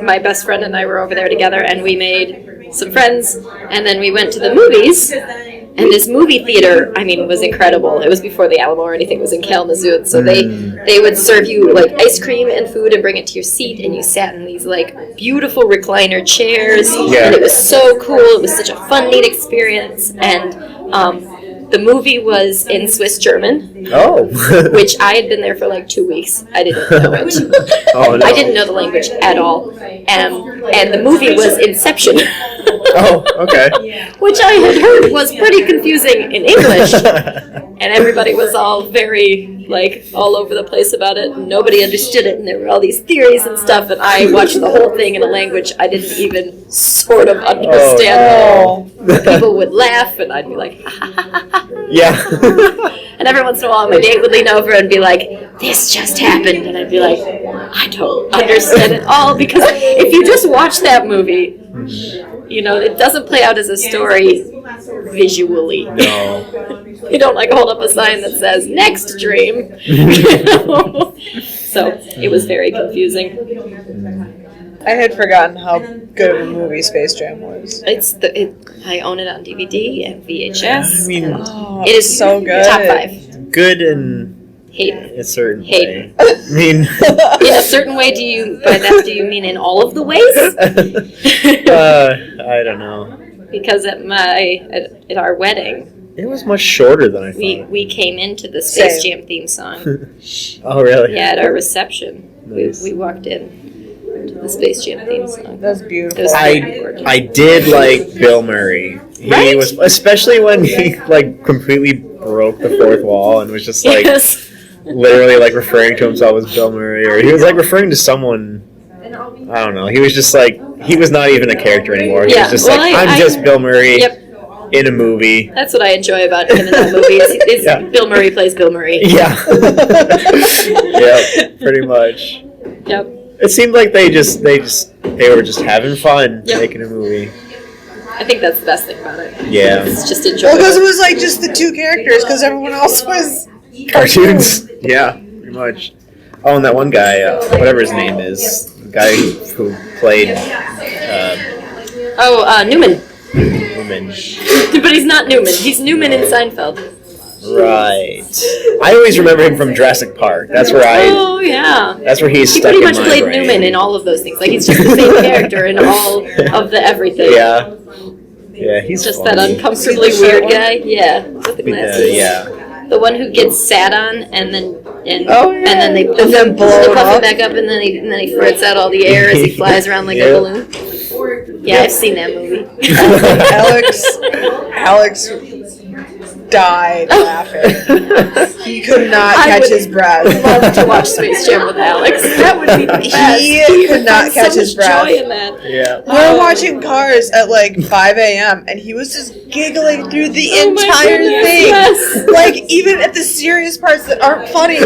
[SPEAKER 2] my best friend and I were over there together, and we made some friends, and then we went to the movies. And this movie theater, I mean, was incredible. It was before the Alamo or anything. It was in Kalamazoo. So they would serve you, like, ice cream and food and bring it to your seat, and you sat in these, like, beautiful recliner chairs.
[SPEAKER 1] Yeah.
[SPEAKER 2] And it was so cool. It was such a fun, neat experience. And the movie was in Swiss German,
[SPEAKER 1] Oh.
[SPEAKER 2] which I had been there for like 2 weeks. I didn't know it.
[SPEAKER 1] Oh, no.
[SPEAKER 2] I didn't know the language at all. And the movie was Inception.
[SPEAKER 1] Oh, okay.
[SPEAKER 2] Which I had heard was pretty confusing in English. And everybody was all very, like, all over the place about it, and nobody understood it, and there were all these theories and stuff, and I watched the whole thing in a language I didn't even sort of understand at all. People would laugh, and I'd be like, ha, ha, ha, ha, ha.
[SPEAKER 1] Yeah.
[SPEAKER 2] And every once in a while, my date would lean over and be like, "This just happened," and I'd be like, "I don't understand it all," because if you just watch that movie, you know, it doesn't play out as a story visually.
[SPEAKER 1] No.
[SPEAKER 2] You don't, like, hold up a sign that says "Next Dream." So it was very confusing.
[SPEAKER 3] I had forgotten how good of a movie Space Jam was.
[SPEAKER 2] I own it on DVD and VHS.
[SPEAKER 1] I mean,
[SPEAKER 3] Oh,
[SPEAKER 2] It is
[SPEAKER 3] so good.
[SPEAKER 2] top 5.
[SPEAKER 1] good in
[SPEAKER 2] Hayden.
[SPEAKER 1] a certain
[SPEAKER 2] Hayden.
[SPEAKER 1] way. I mean,
[SPEAKER 2] In a certain way, do you mean in all of the ways?
[SPEAKER 1] I don't know.
[SPEAKER 2] Because at our wedding,
[SPEAKER 1] It was much shorter than I thought.
[SPEAKER 2] we came into the Space
[SPEAKER 3] Same.
[SPEAKER 2] Jam theme song.
[SPEAKER 1] Oh, really?
[SPEAKER 2] Yeah, at our reception,
[SPEAKER 1] Nice.
[SPEAKER 2] we walked in to the Space Jam theme song.
[SPEAKER 3] That's
[SPEAKER 2] It
[SPEAKER 3] beautiful.
[SPEAKER 2] was very gorgeous.
[SPEAKER 1] I did like Bill Murray. He
[SPEAKER 2] Right?
[SPEAKER 1] was, especially when he, like, completely broke the fourth wall and was just, like,
[SPEAKER 2] Yes.
[SPEAKER 1] literally, like, referring to himself as Bill Murray, or he was, like, referring to someone. I don't know. He was just like, he was not even a character anymore. He
[SPEAKER 2] Yeah,
[SPEAKER 1] was just
[SPEAKER 2] well,
[SPEAKER 1] like,
[SPEAKER 2] I-
[SPEAKER 1] I'm just Bill Murray
[SPEAKER 2] Yep.
[SPEAKER 1] in a movie.
[SPEAKER 2] That's what I enjoy about him in that movie. Is
[SPEAKER 1] Yeah.
[SPEAKER 2] Bill Murray plays Bill Murray.
[SPEAKER 1] Yeah. Yep, pretty much.
[SPEAKER 2] Yep.
[SPEAKER 1] It seemed like they were just having fun
[SPEAKER 2] Yep.
[SPEAKER 1] making a movie.
[SPEAKER 2] I think that's the best thing about it.
[SPEAKER 1] Yeah.
[SPEAKER 2] It's just
[SPEAKER 3] Well, because it
[SPEAKER 2] enjoyable.
[SPEAKER 3] was like just the 2 characters, because everyone else was
[SPEAKER 1] Cartoons. Yeah, pretty much. Oh, and that one guy, whatever his name is, the guy who played
[SPEAKER 2] Newman.
[SPEAKER 1] Newman.
[SPEAKER 2] But he's not Newman. He's Newman in Seinfeld.
[SPEAKER 1] Right. I always remember him from Jurassic Park. That's where
[SPEAKER 2] Oh, yeah.
[SPEAKER 1] That's where he's
[SPEAKER 2] He
[SPEAKER 1] stuck
[SPEAKER 2] pretty
[SPEAKER 1] in
[SPEAKER 2] much
[SPEAKER 1] my
[SPEAKER 2] played
[SPEAKER 1] brain.
[SPEAKER 2] Newman in all of those things. Like, he's just the same character in all of the everything.
[SPEAKER 1] Yeah. Yeah, he's
[SPEAKER 2] Just
[SPEAKER 1] funny.
[SPEAKER 2] that uncomfortably weird guy. Yeah. With the glasses.
[SPEAKER 1] Yeah.
[SPEAKER 2] The one who gets sat on and then
[SPEAKER 3] Oh, yeah.
[SPEAKER 2] and then they
[SPEAKER 3] And then blow it
[SPEAKER 2] puff
[SPEAKER 3] up.
[SPEAKER 2] it back up and then he farts out all the air as he flies around like
[SPEAKER 1] Yeah.
[SPEAKER 2] a balloon. Yeah, I've seen that movie.
[SPEAKER 3] Alex died laughing. He could not catch his breath.
[SPEAKER 2] Love to watch Space Jam with Alex. That would be the best.
[SPEAKER 3] He could not catch
[SPEAKER 2] so
[SPEAKER 3] his
[SPEAKER 2] much
[SPEAKER 3] breath.
[SPEAKER 2] joy in that.
[SPEAKER 1] Yeah.
[SPEAKER 3] We were watching Cars at like 5 a.m. and he was just giggling through the
[SPEAKER 2] Oh my
[SPEAKER 3] entire
[SPEAKER 2] goodness,
[SPEAKER 3] thing.
[SPEAKER 2] yes.
[SPEAKER 3] Like, even at the serious parts that aren't funny.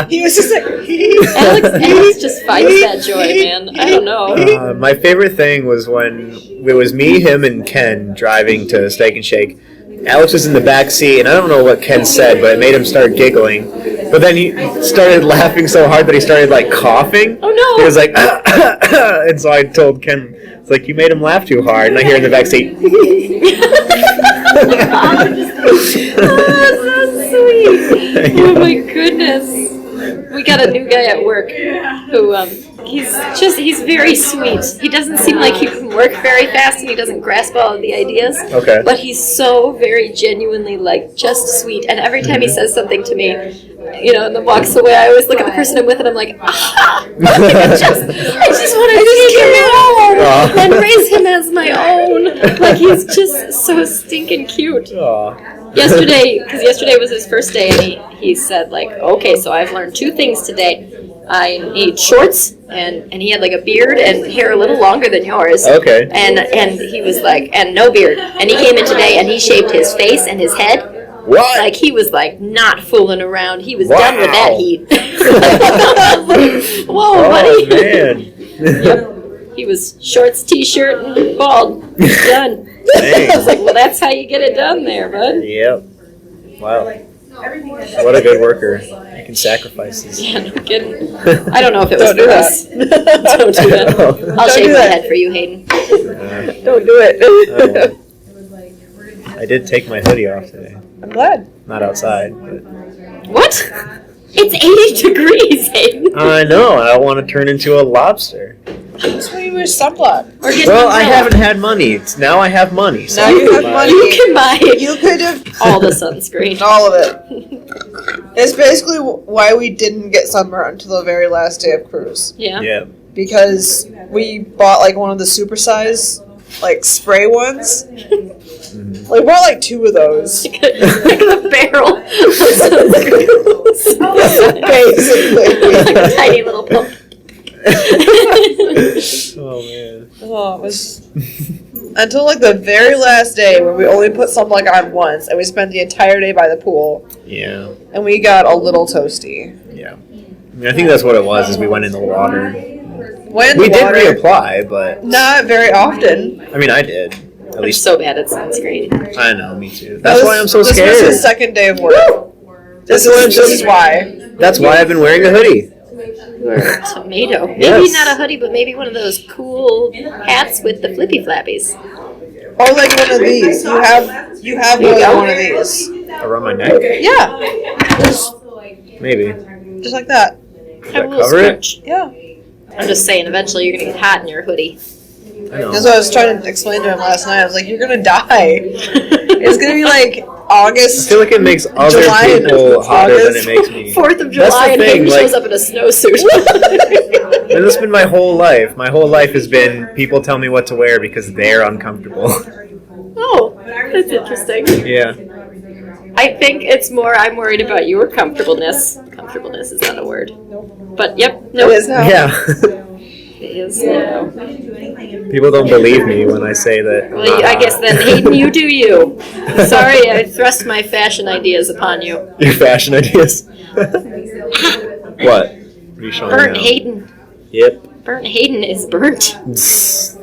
[SPEAKER 3] He was just like,
[SPEAKER 2] Alex just fights that joy, man. I don't know.
[SPEAKER 1] My favorite thing was when it was me, him, and Ken driving to Steak and Shake. Alex was in the back seat, and I don't know what Ken said, but it made him start giggling. But then he started laughing so hard that he started, like, coughing.
[SPEAKER 2] Oh, no.
[SPEAKER 1] He was like, and so I told Ken, it's like, you made him laugh too hard. And I hear in the back seat,
[SPEAKER 2] Oh, so sweet. Oh, my goodness. We got a new guy at work who, he's very sweet. He doesn't seem like he can work very fast and he doesn't grasp all of the ideas.
[SPEAKER 1] Okay.
[SPEAKER 2] But he's so very genuinely, like, just sweet. And every time he says something to me, you know, and then walks away, I always look at the person I'm with and I'm like, I just want to take him home and raise him as my own. Like, he's just so stinking cute. Yesterday was his first day, and he said, like, okay, so I've learned 2 things today. I need shorts, and he had like a beard and hair a little longer than yours.
[SPEAKER 1] Okay.
[SPEAKER 2] And he was like, and no beard. And he came in today and he shaved his face and his head.
[SPEAKER 1] what?
[SPEAKER 2] Like, he was like not fooling around. He was
[SPEAKER 1] Wow.
[SPEAKER 2] done with that heat. Whoa,
[SPEAKER 1] Oh,
[SPEAKER 2] buddy.
[SPEAKER 1] man.
[SPEAKER 2] Yep. He was shorts, t-shirt, and bald. Done. I was like, well, that's how you get it done there, bud.
[SPEAKER 1] Yep. Wow. What a good worker. Making sacrifices.
[SPEAKER 2] Yeah, no kidding. I don't know if it was
[SPEAKER 3] Don't do
[SPEAKER 2] for
[SPEAKER 3] that.
[SPEAKER 2] us. Don't do that. I'll
[SPEAKER 3] Don't
[SPEAKER 2] shave
[SPEAKER 3] do
[SPEAKER 2] my
[SPEAKER 3] that.
[SPEAKER 2] head for you, Hayden.
[SPEAKER 3] Don't do it.
[SPEAKER 1] I did take my hoodie off today.
[SPEAKER 3] I'm glad.
[SPEAKER 1] Not outside, but
[SPEAKER 2] What? It's 80 degrees, Hayden.
[SPEAKER 1] I know. I don't want to turn into a lobster.
[SPEAKER 3] That's why you wear sunblock.
[SPEAKER 2] Or get
[SPEAKER 1] Well,
[SPEAKER 2] an
[SPEAKER 1] I
[SPEAKER 2] umbrella.
[SPEAKER 1] haven't had money. Now I have money. So
[SPEAKER 3] Now you have
[SPEAKER 1] Bye.
[SPEAKER 3] money.
[SPEAKER 2] You can buy
[SPEAKER 3] You could have
[SPEAKER 2] all the sunscreen.
[SPEAKER 3] all of it. It's basically why we didn't get sunburn until the very last day of cruise.
[SPEAKER 2] Yeah.
[SPEAKER 1] Yeah.
[SPEAKER 3] Because we bought like one of the supersize like spray ones. Like we bought like 2 of those.
[SPEAKER 2] Like a barrel of sunscreen.
[SPEAKER 3] Basically.
[SPEAKER 2] Like a tiny little pump.
[SPEAKER 1] Oh man.
[SPEAKER 3] Oh, it was until like the very last day where we only put sunblock on once and we spent the entire day by the pool
[SPEAKER 1] Yeah.
[SPEAKER 3] and we got a little toasty.
[SPEAKER 1] Yeah. I mean, I think that's what it was. Is we went in the water.
[SPEAKER 3] When
[SPEAKER 1] We
[SPEAKER 3] the
[SPEAKER 1] did
[SPEAKER 3] water,
[SPEAKER 1] reapply, but
[SPEAKER 3] not very often.
[SPEAKER 1] I mean, I did. At
[SPEAKER 2] I'm
[SPEAKER 1] least
[SPEAKER 2] so bad at sunscreen.
[SPEAKER 1] I know. Me too.
[SPEAKER 3] That
[SPEAKER 1] That's
[SPEAKER 3] was-
[SPEAKER 1] why I'm so
[SPEAKER 3] This was his
[SPEAKER 1] scared.
[SPEAKER 3] second day of work. This is why.
[SPEAKER 1] That's why I've been wearing a hoodie.
[SPEAKER 2] Or a tomato. Maybe
[SPEAKER 1] Yes.
[SPEAKER 2] not a hoodie, but maybe one of those cool hats with the flippy flappies.
[SPEAKER 3] Or like one of these. You have
[SPEAKER 2] There you go.
[SPEAKER 3] one of these.
[SPEAKER 1] Around my neck,
[SPEAKER 3] Yeah,
[SPEAKER 1] maybe.
[SPEAKER 3] just like that.
[SPEAKER 1] Does
[SPEAKER 2] Have
[SPEAKER 1] that
[SPEAKER 2] a little
[SPEAKER 1] cover it?
[SPEAKER 2] scrunch.
[SPEAKER 3] Yeah.
[SPEAKER 2] I'm just saying, eventually you're gonna get hot in your hoodie.
[SPEAKER 1] I know.
[SPEAKER 3] That's what I was trying to explain to him last night. I was like, you're gonna die. It's gonna be like
[SPEAKER 1] I
[SPEAKER 3] August.
[SPEAKER 1] feel like it makes other
[SPEAKER 3] July and
[SPEAKER 1] people hotter than
[SPEAKER 3] August.
[SPEAKER 1] it makes me.
[SPEAKER 2] 4th of
[SPEAKER 1] That's
[SPEAKER 2] July
[SPEAKER 1] the
[SPEAKER 2] and
[SPEAKER 1] thing,
[SPEAKER 2] Hayden
[SPEAKER 1] like-
[SPEAKER 2] shows up in a snowsuit.
[SPEAKER 1] And this has been my whole life. My whole life has been people tell me what to wear because they're uncomfortable.
[SPEAKER 2] Oh, that's interesting.
[SPEAKER 1] Yeah.
[SPEAKER 2] I think it's more I'm worried about your comfortableness. Comfortableness is not a word. But yep,
[SPEAKER 3] It
[SPEAKER 2] nope.
[SPEAKER 3] is now.
[SPEAKER 1] Yeah.
[SPEAKER 2] It is now.
[SPEAKER 1] People don't believe me when I say that.
[SPEAKER 2] Well, I guess then, Hayden, you do you. Sorry, I thrust my fashion ideas upon you.
[SPEAKER 1] Your fashion ideas. What? Are you showing
[SPEAKER 2] Burnt
[SPEAKER 1] now?
[SPEAKER 2] Hayden.
[SPEAKER 1] Yep.
[SPEAKER 2] Burnt Hayden is burnt. That's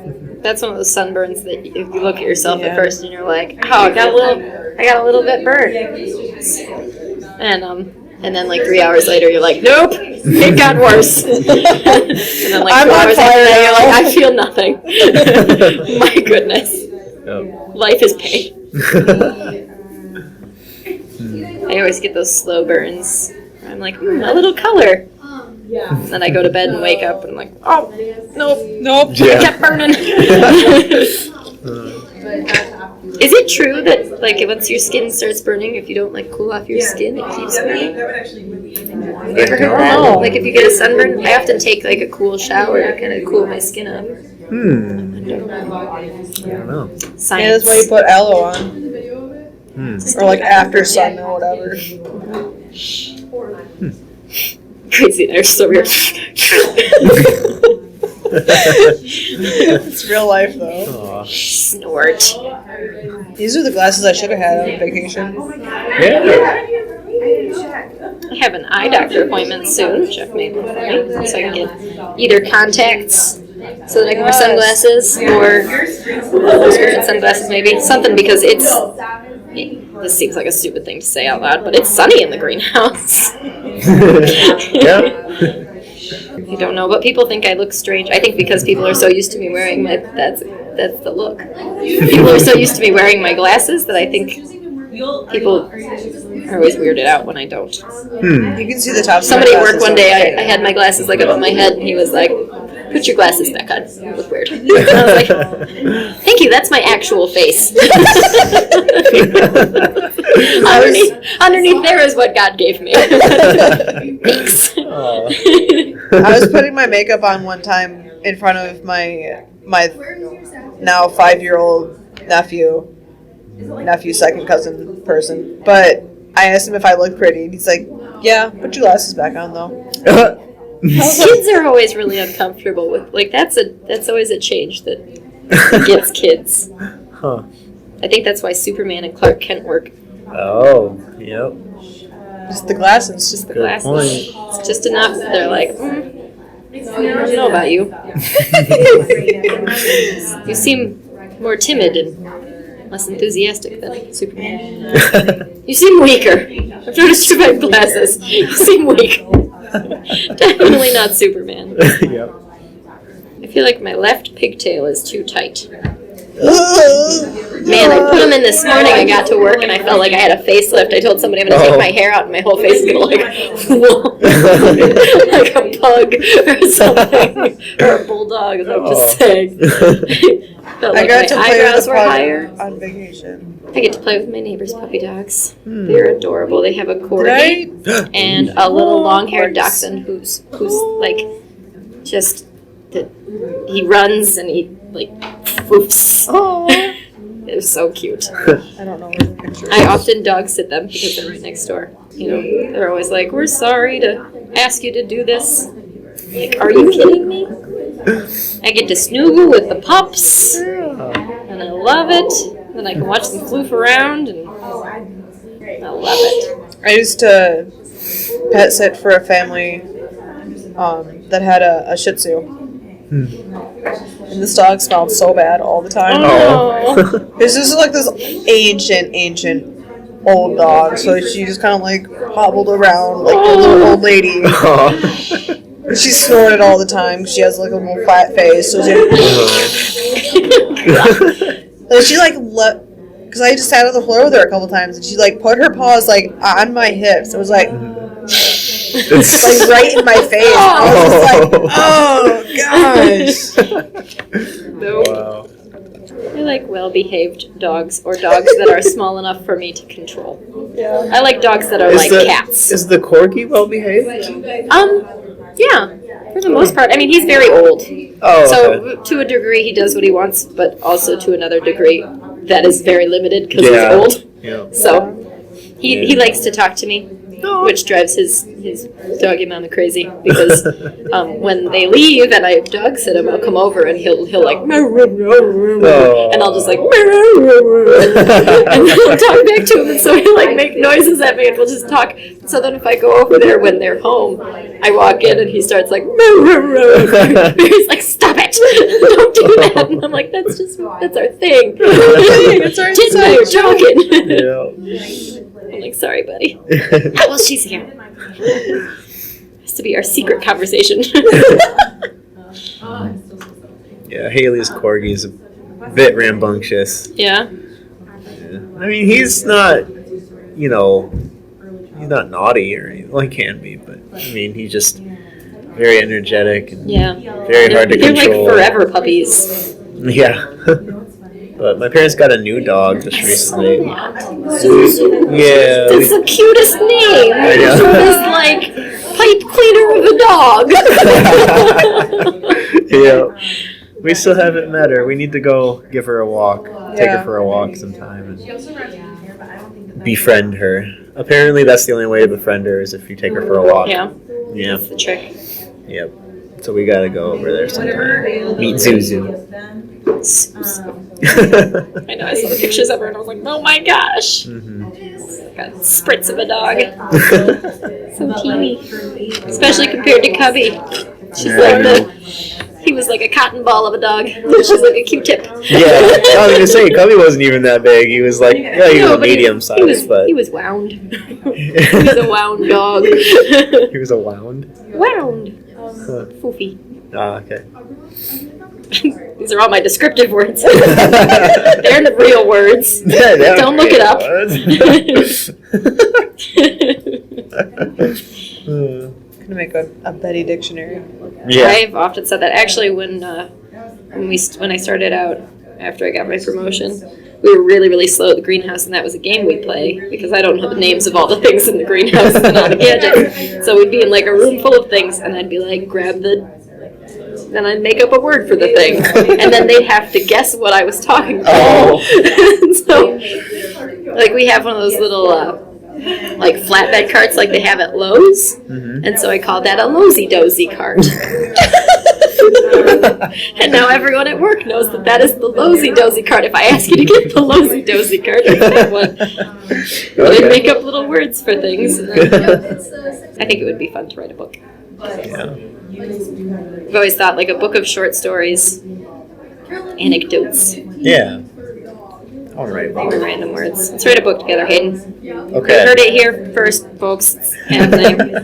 [SPEAKER 2] one of those sunburns that if you look at yourself
[SPEAKER 3] Yeah.
[SPEAKER 2] at first and you're like, oh, I got a little bit burnt. And then like 3 hours later you're like, nope, it got worse. And then like
[SPEAKER 3] I'm
[SPEAKER 2] 2
[SPEAKER 3] on
[SPEAKER 2] hours after
[SPEAKER 3] fire
[SPEAKER 2] that you're
[SPEAKER 3] now.
[SPEAKER 2] like, I feel nothing. My goodness.
[SPEAKER 1] Oh.
[SPEAKER 2] Life is pain. I always get those slow burns. I'm like, a little color. And then I go to bed and wake up and I'm like, oh, nope,
[SPEAKER 1] Yeah.
[SPEAKER 2] it kept burning. Is it true that like once your skin starts burning, if you don't like cool off your skin, it keeps burning? Have you ever heard that?
[SPEAKER 3] know.
[SPEAKER 2] Like if you get a sunburn, I often take like a cool shower to kind of cool my skin up.
[SPEAKER 1] I don't know.
[SPEAKER 2] Science.
[SPEAKER 3] Yeah, that's why you put aloe on. Or like after sun or whatever.
[SPEAKER 2] Crazy, they're so weird.
[SPEAKER 3] It's real life though.
[SPEAKER 1] Aw.
[SPEAKER 2] Snort.
[SPEAKER 3] These are the glasses I should have had on vacation.
[SPEAKER 1] Yeah.
[SPEAKER 2] I have an eye doctor appointment soon. Jeff made one for me, so I can get either contacts so that I can wear sunglasses, or prescription sunglasses maybe. Something, because this seems like a stupid thing to say out loud, but it's sunny in the greenhouse.
[SPEAKER 1] Yeah.
[SPEAKER 2] I don't know, but people think I look strange. I think because people are so used to me wearing that's the look. People are so used to me wearing my glasses that I think people are always weirded out when I don't.
[SPEAKER 3] You can see the top.
[SPEAKER 2] Somebody at work one day, I had my glasses like above my head, and he was like, "Put your glasses back on. You look weird." And I was like, "Thank you, that's my actual face." underneath there is what God gave me. Thanks.
[SPEAKER 3] I was putting my makeup on one time in front of my now 5-year-old nephew, second cousin person. But I asked him if I looked pretty, and he's like, "Yeah, put your glasses back on though."
[SPEAKER 2] Kids are always really uncomfortable with, like, that's always a change that gets kids.
[SPEAKER 1] Huh.
[SPEAKER 2] I think that's why Superman and Clark Kent work.
[SPEAKER 1] Oh, yep.
[SPEAKER 3] Just the glasses.
[SPEAKER 2] Just the
[SPEAKER 1] Good
[SPEAKER 2] glasses.
[SPEAKER 1] point.
[SPEAKER 2] It's just enough. They're like, I don't know about you. You seem more timid and less enthusiastic than Superman. You seem weaker. I've noticed you have glasses. You seem weak. Definitely not Superman.
[SPEAKER 1] Yep.
[SPEAKER 2] I feel like my left pigtail is too tight. Man, I put them in this morning. I got to work and I felt like I had a facelift. I told somebody I'm going to take my hair out and my whole face is going to whoa, like a pug or something, or a bulldog, as I'm just saying. Felt like
[SPEAKER 3] I got to
[SPEAKER 2] my
[SPEAKER 3] play
[SPEAKER 2] eyebrows
[SPEAKER 3] with a
[SPEAKER 2] were
[SPEAKER 3] pug
[SPEAKER 2] higher.
[SPEAKER 3] on vacation.
[SPEAKER 2] I get to play with my neighbor's puppy dogs. They're adorable. They have a corgi and a little long-haired dachshund who's like just he runs and he like whoops. They're so cute.
[SPEAKER 3] I don't know the picture.
[SPEAKER 2] I often dog sit them because they're right next door. You know, they're always like, "We're sorry to ask you to do this." I'm like, are you kidding me? I get to snuggle with the pups, and I love it. Then I can watch them floof around, and I love it.
[SPEAKER 3] I used to pet sit for a family that had a Shih Tzu. And this dog smelled so bad all the time.
[SPEAKER 2] Oh.
[SPEAKER 3] This is like this ancient old dog. So she just kind of like hobbled around like a little old lady. And she snorted all the time. She has like a little flat face. So she like because I just sat on the floor with her a couple times, and she like put her paws like on my hips. It was like. Like right in my face. I was just like, oh gosh.
[SPEAKER 2] Nope.
[SPEAKER 1] Wow.
[SPEAKER 2] I like well-behaved dogs, or dogs that are small enough for me to control.
[SPEAKER 3] Yeah.
[SPEAKER 2] I like dogs that are like cats.
[SPEAKER 1] Is the corgi well behaved?
[SPEAKER 2] Yeah, for the most part. I mean, he's very old.
[SPEAKER 1] Oh,
[SPEAKER 2] So
[SPEAKER 1] okay.
[SPEAKER 2] to a degree he does what he wants, but also to another degree that is very limited because he's old.
[SPEAKER 1] Yeah.
[SPEAKER 2] So he likes to talk to me, which drives his doggy mama crazy, because when they leave and I dog sit him, I'll come over and he'll like and I'll just like and I'll talk back to him, and so he'll like make noises at me and we'll just talk. So then if I go over there when they're home, I walk in and he starts like he's like, "Stop it, don't do that." And I'm like, that's our thing. It's our joking.
[SPEAKER 1] Yeah.
[SPEAKER 2] I'm like, "Sorry, buddy." Oh, well, she's here. Has to be our secret conversation.
[SPEAKER 1] Yeah, Haley's corgi is a bit rambunctious.
[SPEAKER 2] Yeah.
[SPEAKER 1] I mean, he's not, he's not naughty or anything. Well, he can be, but I mean, he's just very energetic and very hard to
[SPEAKER 2] They're
[SPEAKER 1] control.
[SPEAKER 2] like forever puppies.
[SPEAKER 1] Yeah. But my parents got a new dog just recently. Yeah.
[SPEAKER 2] It's the cutest name.
[SPEAKER 1] I know.
[SPEAKER 2] It's like pipe cleaner of a dog.
[SPEAKER 1] Yeah. We still haven't met her. We need to go give her a walk. Take
[SPEAKER 3] Yeah.
[SPEAKER 1] her for a walk sometime. And befriend her. Apparently, that's the only way to befriend her is if you take her for a walk.
[SPEAKER 2] Yeah,
[SPEAKER 1] Yeah.
[SPEAKER 2] that's the trick.
[SPEAKER 1] Yep. So we gotta go over there sometime. Meet Zuzu.
[SPEAKER 2] I know, I saw the pictures of her and I was like, oh my gosh.
[SPEAKER 1] Mm-hmm.
[SPEAKER 2] Got spritz of a dog. So teeny. Especially compared to Cubby. She's he was like a cotton ball of a dog. She's like a Q-tip.
[SPEAKER 1] Yeah, I was gonna say Cubby wasn't even that big. He was like, he was a medium size, but
[SPEAKER 2] he was wound. He was a wound dog.
[SPEAKER 1] he was a wound.
[SPEAKER 2] Wound.
[SPEAKER 1] Huh.
[SPEAKER 2] Foofy.
[SPEAKER 1] Ah, okay.
[SPEAKER 2] These are all my descriptive words. They're the real words.
[SPEAKER 1] Yeah,
[SPEAKER 2] Don't look it up.
[SPEAKER 3] Gonna make a Betty dictionary.
[SPEAKER 1] Yeah.
[SPEAKER 2] I've often said that. Actually, when I started out after I got my promotion, we were really, really slow at the greenhouse, and that was a game we'd play because I don't know the names of all the things in the greenhouse and all the gadgets. So we'd be in like a room full of things, and I'd be like, then I'd make up a word for the thing, and then they'd have to guess what I was talking about.
[SPEAKER 1] Oh.
[SPEAKER 2] So, like, we have one of those little, like, flatbed carts like they have at Lowe's, and so I called that a Lowsy-Dozy cart. And now everyone at work knows that is the Lowsy-Dozy cart. If I ask you to get the Lowsy-Dozy cart, it's that one. They make up little words for things. And I think it would be fun to write a book.
[SPEAKER 1] Yeah.
[SPEAKER 2] I've always thought like a book of short stories, anecdotes,
[SPEAKER 1] Yeah. All right.
[SPEAKER 2] random words. Let's write a book together, Hayden.
[SPEAKER 1] Okay.
[SPEAKER 2] You heard it here first, folks. It's happening.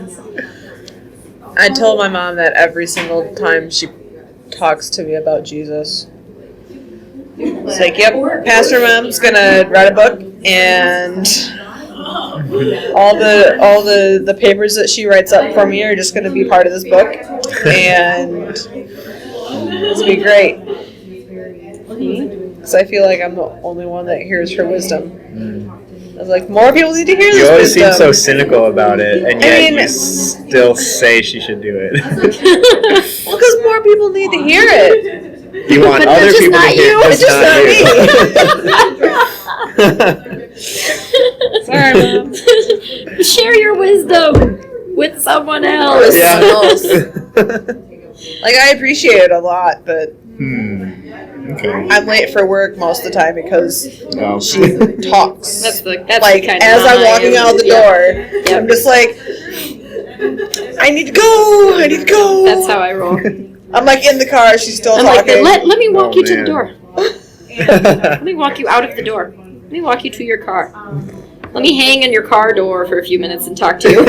[SPEAKER 3] I told my mom that every single time she talks to me about Jesus. It's like, yep, Pastor Mom's gonna write a book, and all the papers that she writes up for me are just gonna be part of this book, and it's gonna be great. Because I feel like I'm the only one that hears her wisdom. I was like, more people need to hear this
[SPEAKER 1] You always
[SPEAKER 3] wisdom.
[SPEAKER 1] seem so cynical about it, and yet
[SPEAKER 3] mean-
[SPEAKER 1] you still say she should do it.
[SPEAKER 3] Well, because more people need to hear it.
[SPEAKER 1] You want
[SPEAKER 2] But
[SPEAKER 1] other
[SPEAKER 2] it's just
[SPEAKER 1] people
[SPEAKER 2] not
[SPEAKER 1] to hear
[SPEAKER 2] you,
[SPEAKER 1] it,
[SPEAKER 3] it's just
[SPEAKER 1] not
[SPEAKER 3] Sorry, Mom.
[SPEAKER 2] Share your wisdom with someone else.
[SPEAKER 1] Yeah.
[SPEAKER 3] Like, I appreciate it a lot, but
[SPEAKER 1] Okay.
[SPEAKER 3] I'm late for work most of the time because
[SPEAKER 1] No.
[SPEAKER 3] she talks.
[SPEAKER 2] That's
[SPEAKER 3] like,
[SPEAKER 2] the kind
[SPEAKER 3] as
[SPEAKER 2] of
[SPEAKER 3] I'm
[SPEAKER 2] mama I
[SPEAKER 3] walking
[SPEAKER 2] am.
[SPEAKER 3] out the
[SPEAKER 2] Yeah.
[SPEAKER 3] door, I'm just like, I need to go.
[SPEAKER 2] That's how I roll.
[SPEAKER 3] I'm like in the car, she's still
[SPEAKER 2] I'm like,
[SPEAKER 3] talking.
[SPEAKER 2] let me walk
[SPEAKER 1] Oh,
[SPEAKER 2] you to the
[SPEAKER 1] man.
[SPEAKER 2] door. Let me walk you out of the door. Let me walk you to your car. Let me hang in your car door for a few minutes and talk to you.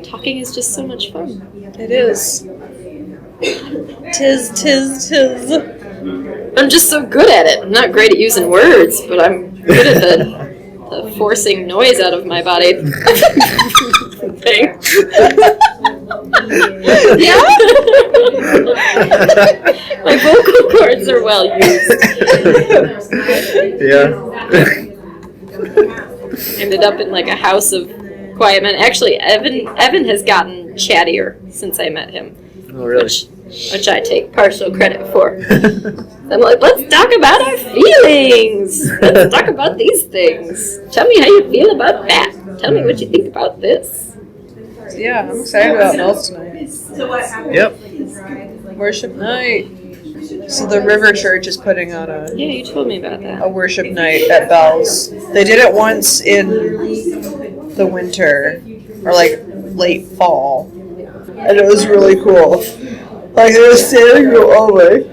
[SPEAKER 2] Talking is just so much fun.
[SPEAKER 3] It is. Tis.
[SPEAKER 2] I'm just so good at it. I'm not great at using words, but I'm good at the forcing noise out of my body thing. Yeah? My vocal cords are well used.
[SPEAKER 1] Yeah.
[SPEAKER 2] Ended up in like a house of quiet men. Actually, Evan has gotten chattier since I met him.
[SPEAKER 1] Oh, really?
[SPEAKER 2] Which I take partial credit for. I'm like, let's talk about our feelings. Let's talk about these things. Tell me how you feel about that. Tell me what you think about this.
[SPEAKER 3] Yeah, I'm excited about Bells tonight.
[SPEAKER 1] Yep.
[SPEAKER 3] Worship night. So the River Church is putting on
[SPEAKER 2] Yeah, you told me about that.
[SPEAKER 3] a worship night at Bells. They did it once in the winter, or like late fall, and it was really cool. Like, there was standing room only.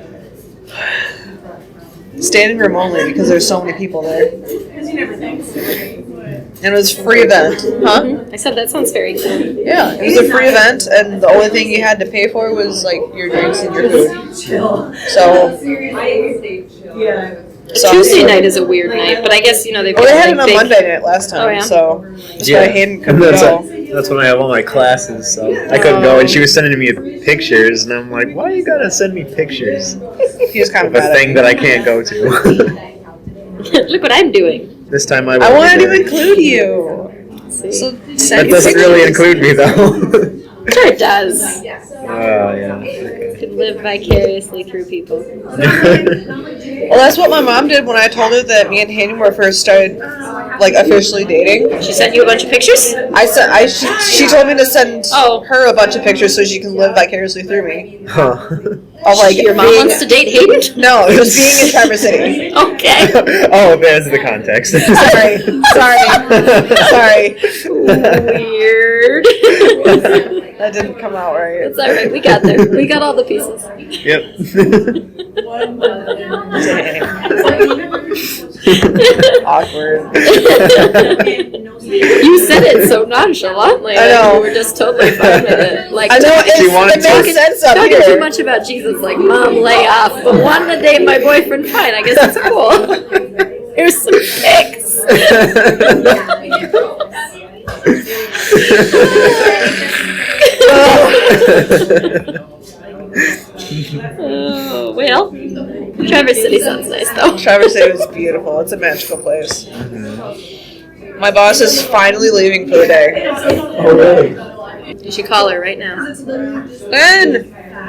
[SPEAKER 3] Standing room only because there's so many people there. And it was a free event. Huh?
[SPEAKER 2] I said that sounds very cool.
[SPEAKER 3] Yeah, it was a free event, and the only thing you had to pay for was like your drinks and your food. So
[SPEAKER 2] Tuesday night is a weird night, but I guess, they've
[SPEAKER 3] Well, they
[SPEAKER 2] got,
[SPEAKER 3] had
[SPEAKER 2] like,
[SPEAKER 3] it on
[SPEAKER 2] big-
[SPEAKER 3] Monday night last time,
[SPEAKER 2] Oh, yeah?
[SPEAKER 3] so that's
[SPEAKER 1] Yeah.
[SPEAKER 3] why Hayden couldn't go.
[SPEAKER 1] That's when I have all my classes, so I couldn't go. And she was sending me pictures, and I'm like, why you gotta send me pictures
[SPEAKER 3] He was kind of
[SPEAKER 1] of a
[SPEAKER 3] mad at
[SPEAKER 1] thing
[SPEAKER 3] me.
[SPEAKER 1] that I can't go to?
[SPEAKER 2] Look what I'm doing.
[SPEAKER 1] This time I
[SPEAKER 3] I
[SPEAKER 1] won't
[SPEAKER 3] wanted
[SPEAKER 1] be
[SPEAKER 3] to
[SPEAKER 1] there.
[SPEAKER 3] include you.
[SPEAKER 2] See?
[SPEAKER 3] So
[SPEAKER 1] That
[SPEAKER 3] send
[SPEAKER 1] doesn't
[SPEAKER 3] pictures.
[SPEAKER 1] really include me, though.
[SPEAKER 2] Sure it does.
[SPEAKER 1] Oh, yeah.
[SPEAKER 2] Could live vicariously through people.
[SPEAKER 3] Well, that's what my mom did when I told her that me and Hayden were first started, like, officially dating.
[SPEAKER 2] She sent you a bunch of pictures?
[SPEAKER 3] She told me to send
[SPEAKER 2] Oh.
[SPEAKER 3] her a bunch of pictures so she can live vicariously through me.
[SPEAKER 1] Huh.
[SPEAKER 3] Of, like,
[SPEAKER 2] Your mom wants to date Hayden?
[SPEAKER 3] No, just being in Traverse City.
[SPEAKER 2] Okay.
[SPEAKER 1] Oh, that's the context.
[SPEAKER 3] Sorry.
[SPEAKER 2] Weird.
[SPEAKER 3] That didn't come out right.
[SPEAKER 2] It's alright, we got there. We got all the pieces.
[SPEAKER 1] Yep.
[SPEAKER 3] Awkward.
[SPEAKER 2] You said it so nonchalantly.
[SPEAKER 3] I know.
[SPEAKER 2] You were just totally fine with it. Like,
[SPEAKER 3] I know,
[SPEAKER 1] She wanted
[SPEAKER 3] it
[SPEAKER 1] to-
[SPEAKER 3] makes sense up
[SPEAKER 2] talking too
[SPEAKER 3] here.
[SPEAKER 2] much about Jesus, like, Mom, lay off. But wanting to date my boyfriend, fine. I guess it's cool. Here's some pics. Oh, well, Traverse City sounds nice, though.
[SPEAKER 3] Traverse City is beautiful. It's a magical place. My boss is finally leaving for the day.
[SPEAKER 1] Oh, really?
[SPEAKER 2] You should call her right now.
[SPEAKER 3] When?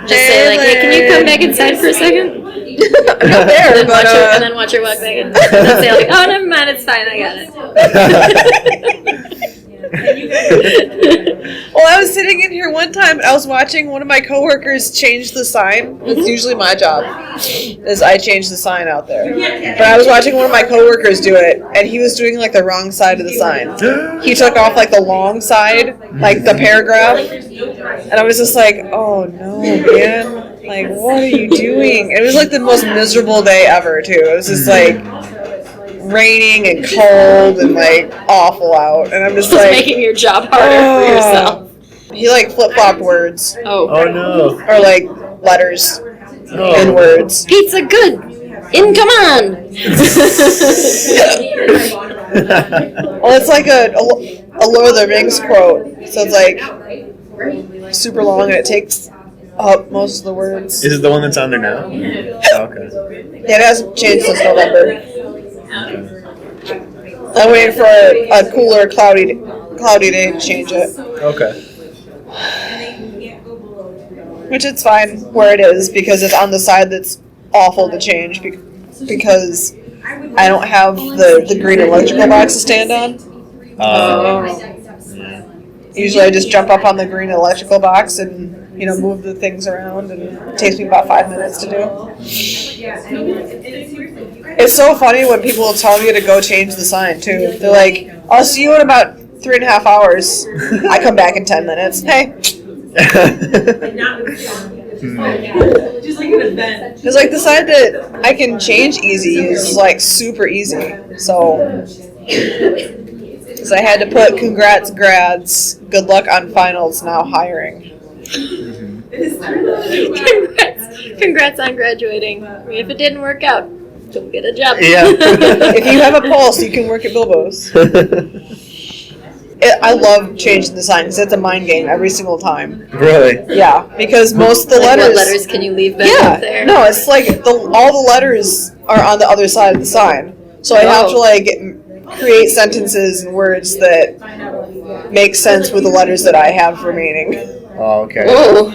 [SPEAKER 2] Just say, like, hey, can you come back inside for a second?
[SPEAKER 3] I'm not there,
[SPEAKER 2] And
[SPEAKER 3] but
[SPEAKER 2] then watch her walk back in. And then say, like, oh, never mind, it's fine, I got it.
[SPEAKER 3] Well, I was sitting in here one time and I was watching one of my coworkers change the sign. It's usually my job, is I change the sign out there. But I was watching one of my coworkers do it, and he was doing like the wrong side of the sign. He took off like the long side, like the paragraph, and I was just like, oh no, man. Like, what are you doing? It was like the most miserable day ever, too. It was just like raining and cold and like awful out, and I'm just
[SPEAKER 2] Just
[SPEAKER 3] like
[SPEAKER 2] making your job harder for yourself.
[SPEAKER 3] He like flip-flopped words
[SPEAKER 2] Oh.
[SPEAKER 1] Oh, no.
[SPEAKER 3] or like letters
[SPEAKER 1] Oh.
[SPEAKER 3] and words.
[SPEAKER 2] Pizza good. In, come on.
[SPEAKER 3] Well, it's like a Lord of the Rings quote, so it's like super long and it takes up most of the words.
[SPEAKER 1] Is it the one that's on there now? Oh, okay.
[SPEAKER 3] Yeah, it hasn't changed since November. I'm waiting for a cooler, cloudy day to change it.
[SPEAKER 1] Okay.
[SPEAKER 3] Which it's fine where it is because it's on the side that's awful to change because I don't have the green electrical box to stand on. Usually I just jump up on the green electrical box and, you know, move the things around, and it takes me about 5 minutes to do. It's so funny when people tell me to go change the sign too. They're like, I'll see you in about 3.5 hours. I come back in 10 minutes. Hey.
[SPEAKER 4] Just like an event.
[SPEAKER 3] It's like the side that I can change easy is like super easy. So, because I had to put congrats grads, good luck on finals, now hiring.
[SPEAKER 2] Congrats on graduating. If it didn't work out, don't get a job.
[SPEAKER 1] Yeah.
[SPEAKER 3] If you have a pulse, you can work at Bilbo's. I love changing the sign because it's a mind game every single time.
[SPEAKER 1] Really?
[SPEAKER 3] Yeah, because most of the
[SPEAKER 2] Like,
[SPEAKER 3] letters.
[SPEAKER 2] what letters can you leave back up there?
[SPEAKER 3] Yeah, no, it's like all the letters are on the other side of the sign. So I have to like create sentences and words that make sense with the letters that I have remaining.
[SPEAKER 1] Oh, okay.
[SPEAKER 2] Whoa.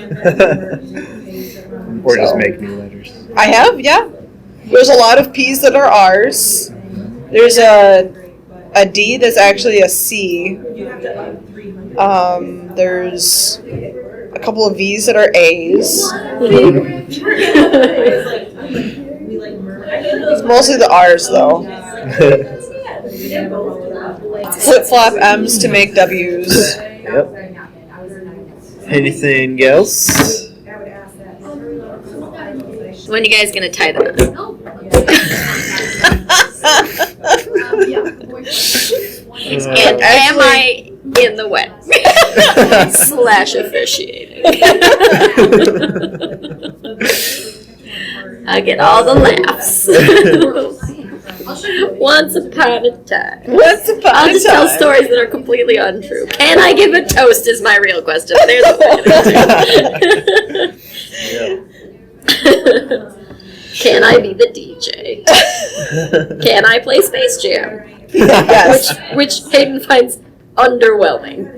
[SPEAKER 1] Or just make new letters.
[SPEAKER 3] I have, yeah. There's a lot of P's that are R's. There's a D that's actually a C. There's a couple of V's that are A's. It's mostly the R's though. Flip-flop M's to make W's.
[SPEAKER 1] Yep. Anything else?
[SPEAKER 2] When you guys gonna tie them up? And am I in the wet? / officiating. I get all the laughs. Once upon a time.
[SPEAKER 3] Once upon a time.
[SPEAKER 2] I'll just tell stories that are completely untrue. Can I give a toast is my real question. There's what we're gonna do. Can I be the DJ? Can I play Space Jam?
[SPEAKER 3] Yes.
[SPEAKER 2] Which Hayden finds underwhelming.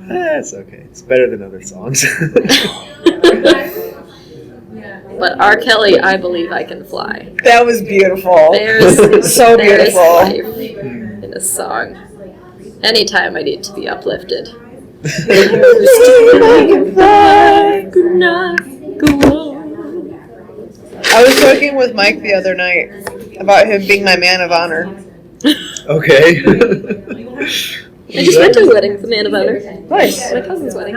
[SPEAKER 1] That's okay. It's better than other songs.
[SPEAKER 2] But R. Kelly, I Believe I Can Fly.
[SPEAKER 3] That was beautiful.
[SPEAKER 2] There's
[SPEAKER 3] so
[SPEAKER 2] there's
[SPEAKER 3] beautiful.
[SPEAKER 2] life in a song. Anytime I need to be uplifted.
[SPEAKER 3] I was talking with Mike the other night about him being my man of honor.
[SPEAKER 1] Okay.
[SPEAKER 2] I just went to a wedding with the man of honor.
[SPEAKER 3] Nice.
[SPEAKER 2] My cousin's wedding.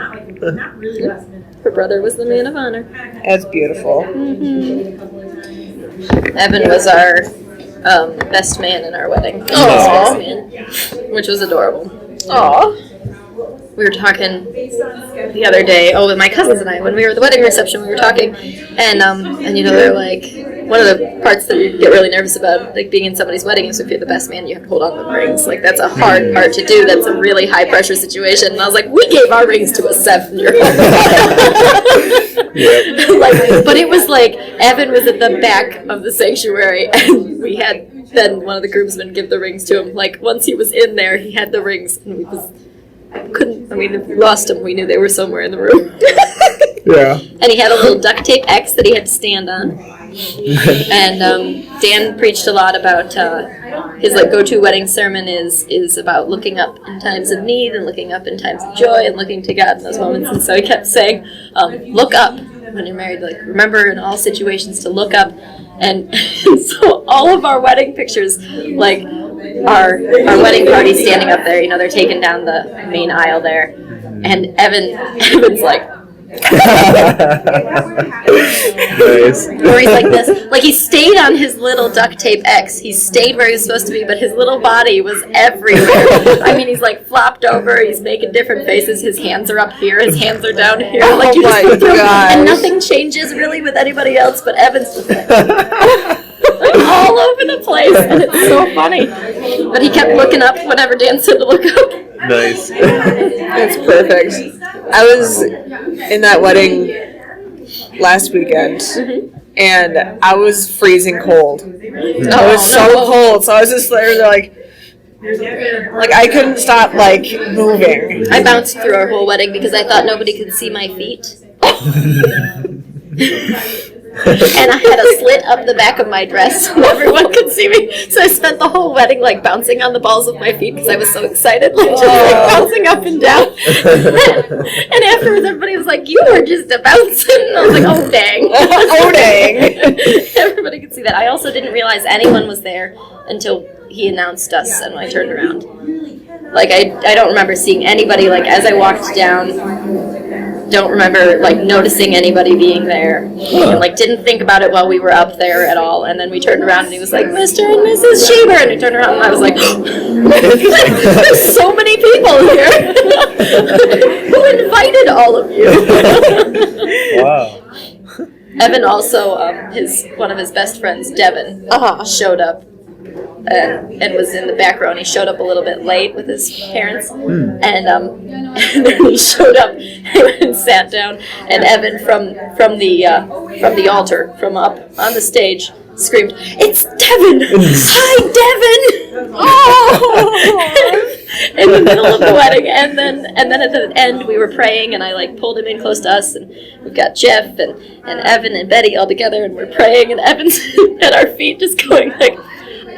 [SPEAKER 2] Her brother was the man of honor.
[SPEAKER 3] That's beautiful.
[SPEAKER 2] Evan was our best man in our wedding.
[SPEAKER 3] Aw.
[SPEAKER 2] Best man, which was adorable.
[SPEAKER 3] Aw.
[SPEAKER 2] We were talking the other day, with my cousins and I, when we were at the wedding reception, we were talking, and you know, they're like, one of the parts that you get really nervous about, like, being in somebody's wedding is if you're the best man, you have to hold on to the rings. Like, that's a hard part to do. That's a really high-pressure situation. And I was like, we gave our rings to a 7-year-old. Like, but it was like, Evan was at the back of the sanctuary, and we had then one of the groomsmen give the rings to him. Like, once he was in there, he had the rings, and we just couldn't, if we lost them, we knew they were somewhere in the room.
[SPEAKER 1] Yeah.
[SPEAKER 2] And he had a little duct tape X that he had to stand on. And Dan preached a lot about his go-to wedding sermon is about looking up in times of need and looking up in times of joy and looking to God in those moments. And so he kept saying, look up when you're married. Like, remember in all situations to look up. And so all of our wedding pictures, like our wedding party standing up there, you know, they're taking down the main aisle there, and Evan's like.
[SPEAKER 1] Nice.
[SPEAKER 2] Or he's like this. Like, he stayed on his little duct tape X. He stayed where he was supposed to be, but his little body was everywhere. I mean, he's like flopped over. He's making different faces. His hands are up here. His hands are down here. Like, you just look through, and nothing changes really with anybody else, but Evan's just like all over the place, and it's so funny. But he kept looking up whenever Dan said to look up.
[SPEAKER 1] Nice.
[SPEAKER 3] That's perfect. I was in that wedding last weekend, and I was freezing cold. I was so cold, so I was just there like I couldn't stop moving.
[SPEAKER 2] I bounced through our whole wedding because I thought nobody could see my feet. And I had a slit up the back of my dress so everyone could see me. So I spent the whole wedding bouncing on the balls of my feet because I was so excited, bouncing up and down. And afterwards everybody was like, "You were just a bouncing." And I was like, "Oh dang."
[SPEAKER 3] Oh dang.
[SPEAKER 2] Everybody could see that. I also didn't realize anyone was there until he announced us, and when I turned around. I don't remember seeing anybody as I walked down. Don't remember noticing anybody being there, and didn't think about it while we were up there at all. And then we turned around and he was like, "Mr. and Mrs. Schieber," and we turned around and I was like, "There's so many people here. Who invited all of you?"
[SPEAKER 1] Wow.
[SPEAKER 2] Evan also, one of his best friends, Devin, showed up. And was in the back row, and he showed up a little bit late with his parents, and then he showed up and sat down, and Evan from the altar, from up on the stage, screamed, "It's Devin! Hi, Devin!" Oh! In the middle of the wedding, and then at the end we were praying, and I pulled him in close to us, and we've got Jeff and Evan and Betty all together, and we're praying, and Evan's at our feet just going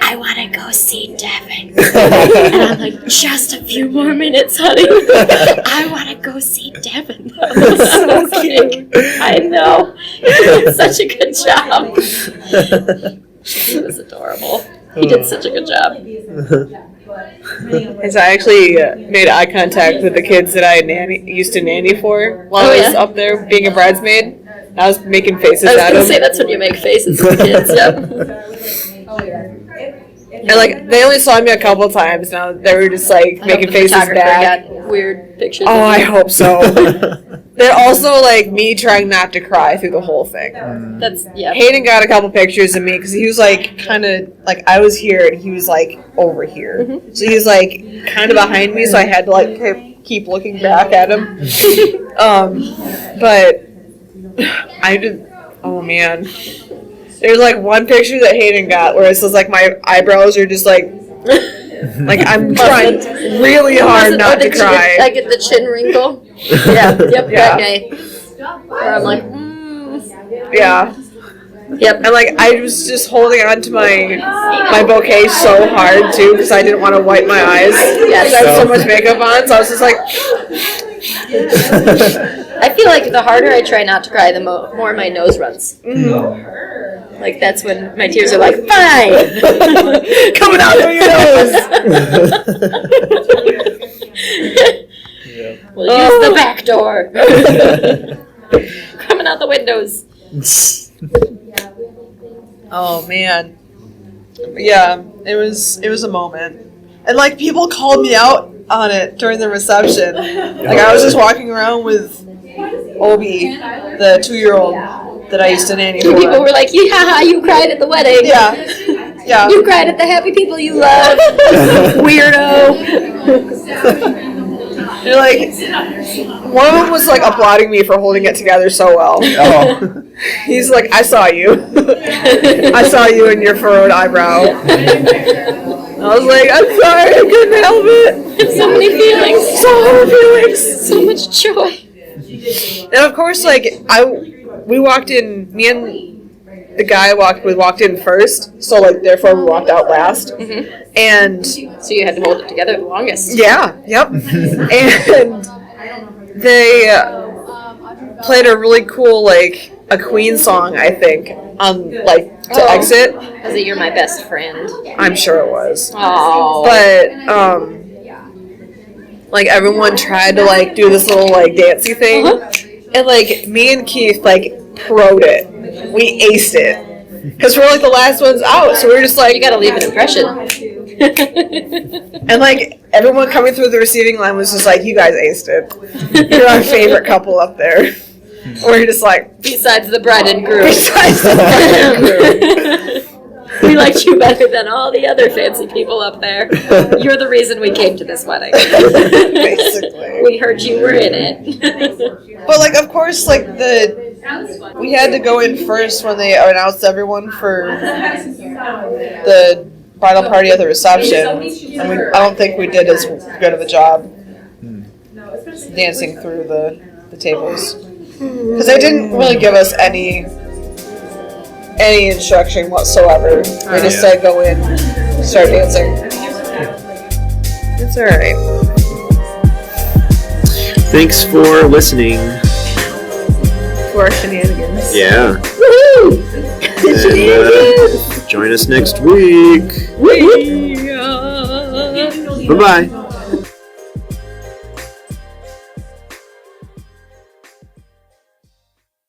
[SPEAKER 2] "I want to go see Devin." And I'm like, "Just a few more minutes, honey. I want to go see Devin." That was so cute. I know. He did such a good job. He was adorable. He did such a good job.
[SPEAKER 3] And so I actually made eye contact with the kids that I used to nanny for while I was up there being a bridesmaid. I was making faces at them.
[SPEAKER 2] I was going to say, that's when you make faces with the kids, yep.
[SPEAKER 3] And they only saw me a couple times. Now they were just making faces back.
[SPEAKER 2] Got weird pictures.
[SPEAKER 3] Oh, I hope so. They're also me trying not to cry through the whole thing.
[SPEAKER 2] That's
[SPEAKER 3] Hayden got a couple pictures of me because he was kind of I was here and he was over here. Mm-hmm. So he was kind of behind me, so I had to keep looking back at him. But I did. Oh man. There's one picture that Hayden got where it says my eyebrows are just I'm trying really hard not to cry.
[SPEAKER 2] I get the chin wrinkle. Yeah, yep, that guy. Where I'm
[SPEAKER 3] Yeah.
[SPEAKER 2] Yep.
[SPEAKER 3] And like I was just holding on to my bouquet so hard too because I didn't want to wipe my eyes.
[SPEAKER 2] Yes.
[SPEAKER 3] I had so much makeup on, so I was just like.
[SPEAKER 2] I feel like the harder I try not to cry, the more my nose runs.
[SPEAKER 3] Mm-hmm.
[SPEAKER 2] Like that's when my tears are like, fine,
[SPEAKER 3] coming out through your nose.
[SPEAKER 2] We'll use the back door. Coming out the windows.
[SPEAKER 3] Oh man. Yeah, it was a moment. And like people called me out on it during the reception. Like I was just walking around with Obi, the 2-year-old that I used to nanny for.
[SPEAKER 2] People were like, yeah, you cried at the wedding.
[SPEAKER 3] Yeah. Yeah.
[SPEAKER 2] You cried at the happy people you love. Weirdo.
[SPEAKER 3] You're like, one of them was like applauding me for holding it together so well.
[SPEAKER 1] Oh.
[SPEAKER 3] He's like, I saw you. I saw you in your furrowed eyebrow. I was like, I'm sorry, I couldn't help it.
[SPEAKER 2] So many feelings.
[SPEAKER 3] So many feelings.
[SPEAKER 2] So much joy.
[SPEAKER 3] And of course, like, we walked in, me and the guy walked in first, so like, therefore we walked out last.
[SPEAKER 2] Mm-hmm.
[SPEAKER 3] And
[SPEAKER 2] so you had to hold it together the longest.
[SPEAKER 3] Yeah, yep. And they played a really cool, like, a Queen song, I think, on, like, to exit.
[SPEAKER 2] Was it You're My Best Friend?
[SPEAKER 3] I'm sure it was.
[SPEAKER 2] Oh.
[SPEAKER 3] But, like, everyone tried to, like, do this little, like, dancey thing. And, like, me and Keith, like, pro'd it. We aced it. Because we're, like, the last ones out, so we're just, like...
[SPEAKER 2] You gotta leave an impression.
[SPEAKER 3] And, like, everyone coming through the receiving line was just like, you guys aced it. You're our favorite couple up there. We're just like...
[SPEAKER 2] Besides the bride and groom.
[SPEAKER 3] Besides the bride and groom.
[SPEAKER 2] We liked you better than all the other fancy people up there. You're the reason we came to this wedding.
[SPEAKER 3] Basically.
[SPEAKER 2] We heard you were in it.
[SPEAKER 3] But, like, of course, like, we had to go in first when they announced everyone for the bridal party at the reception. And I don't think we did as good of a job dancing through the tables. Because they didn't really give us any instruction whatsoever. They just said go in, start dancing. It's alright.
[SPEAKER 1] Thanks for listening.
[SPEAKER 3] To our shenanigans.
[SPEAKER 1] Yeah.
[SPEAKER 2] Woohoo!
[SPEAKER 1] And, join us next week. Bye-bye.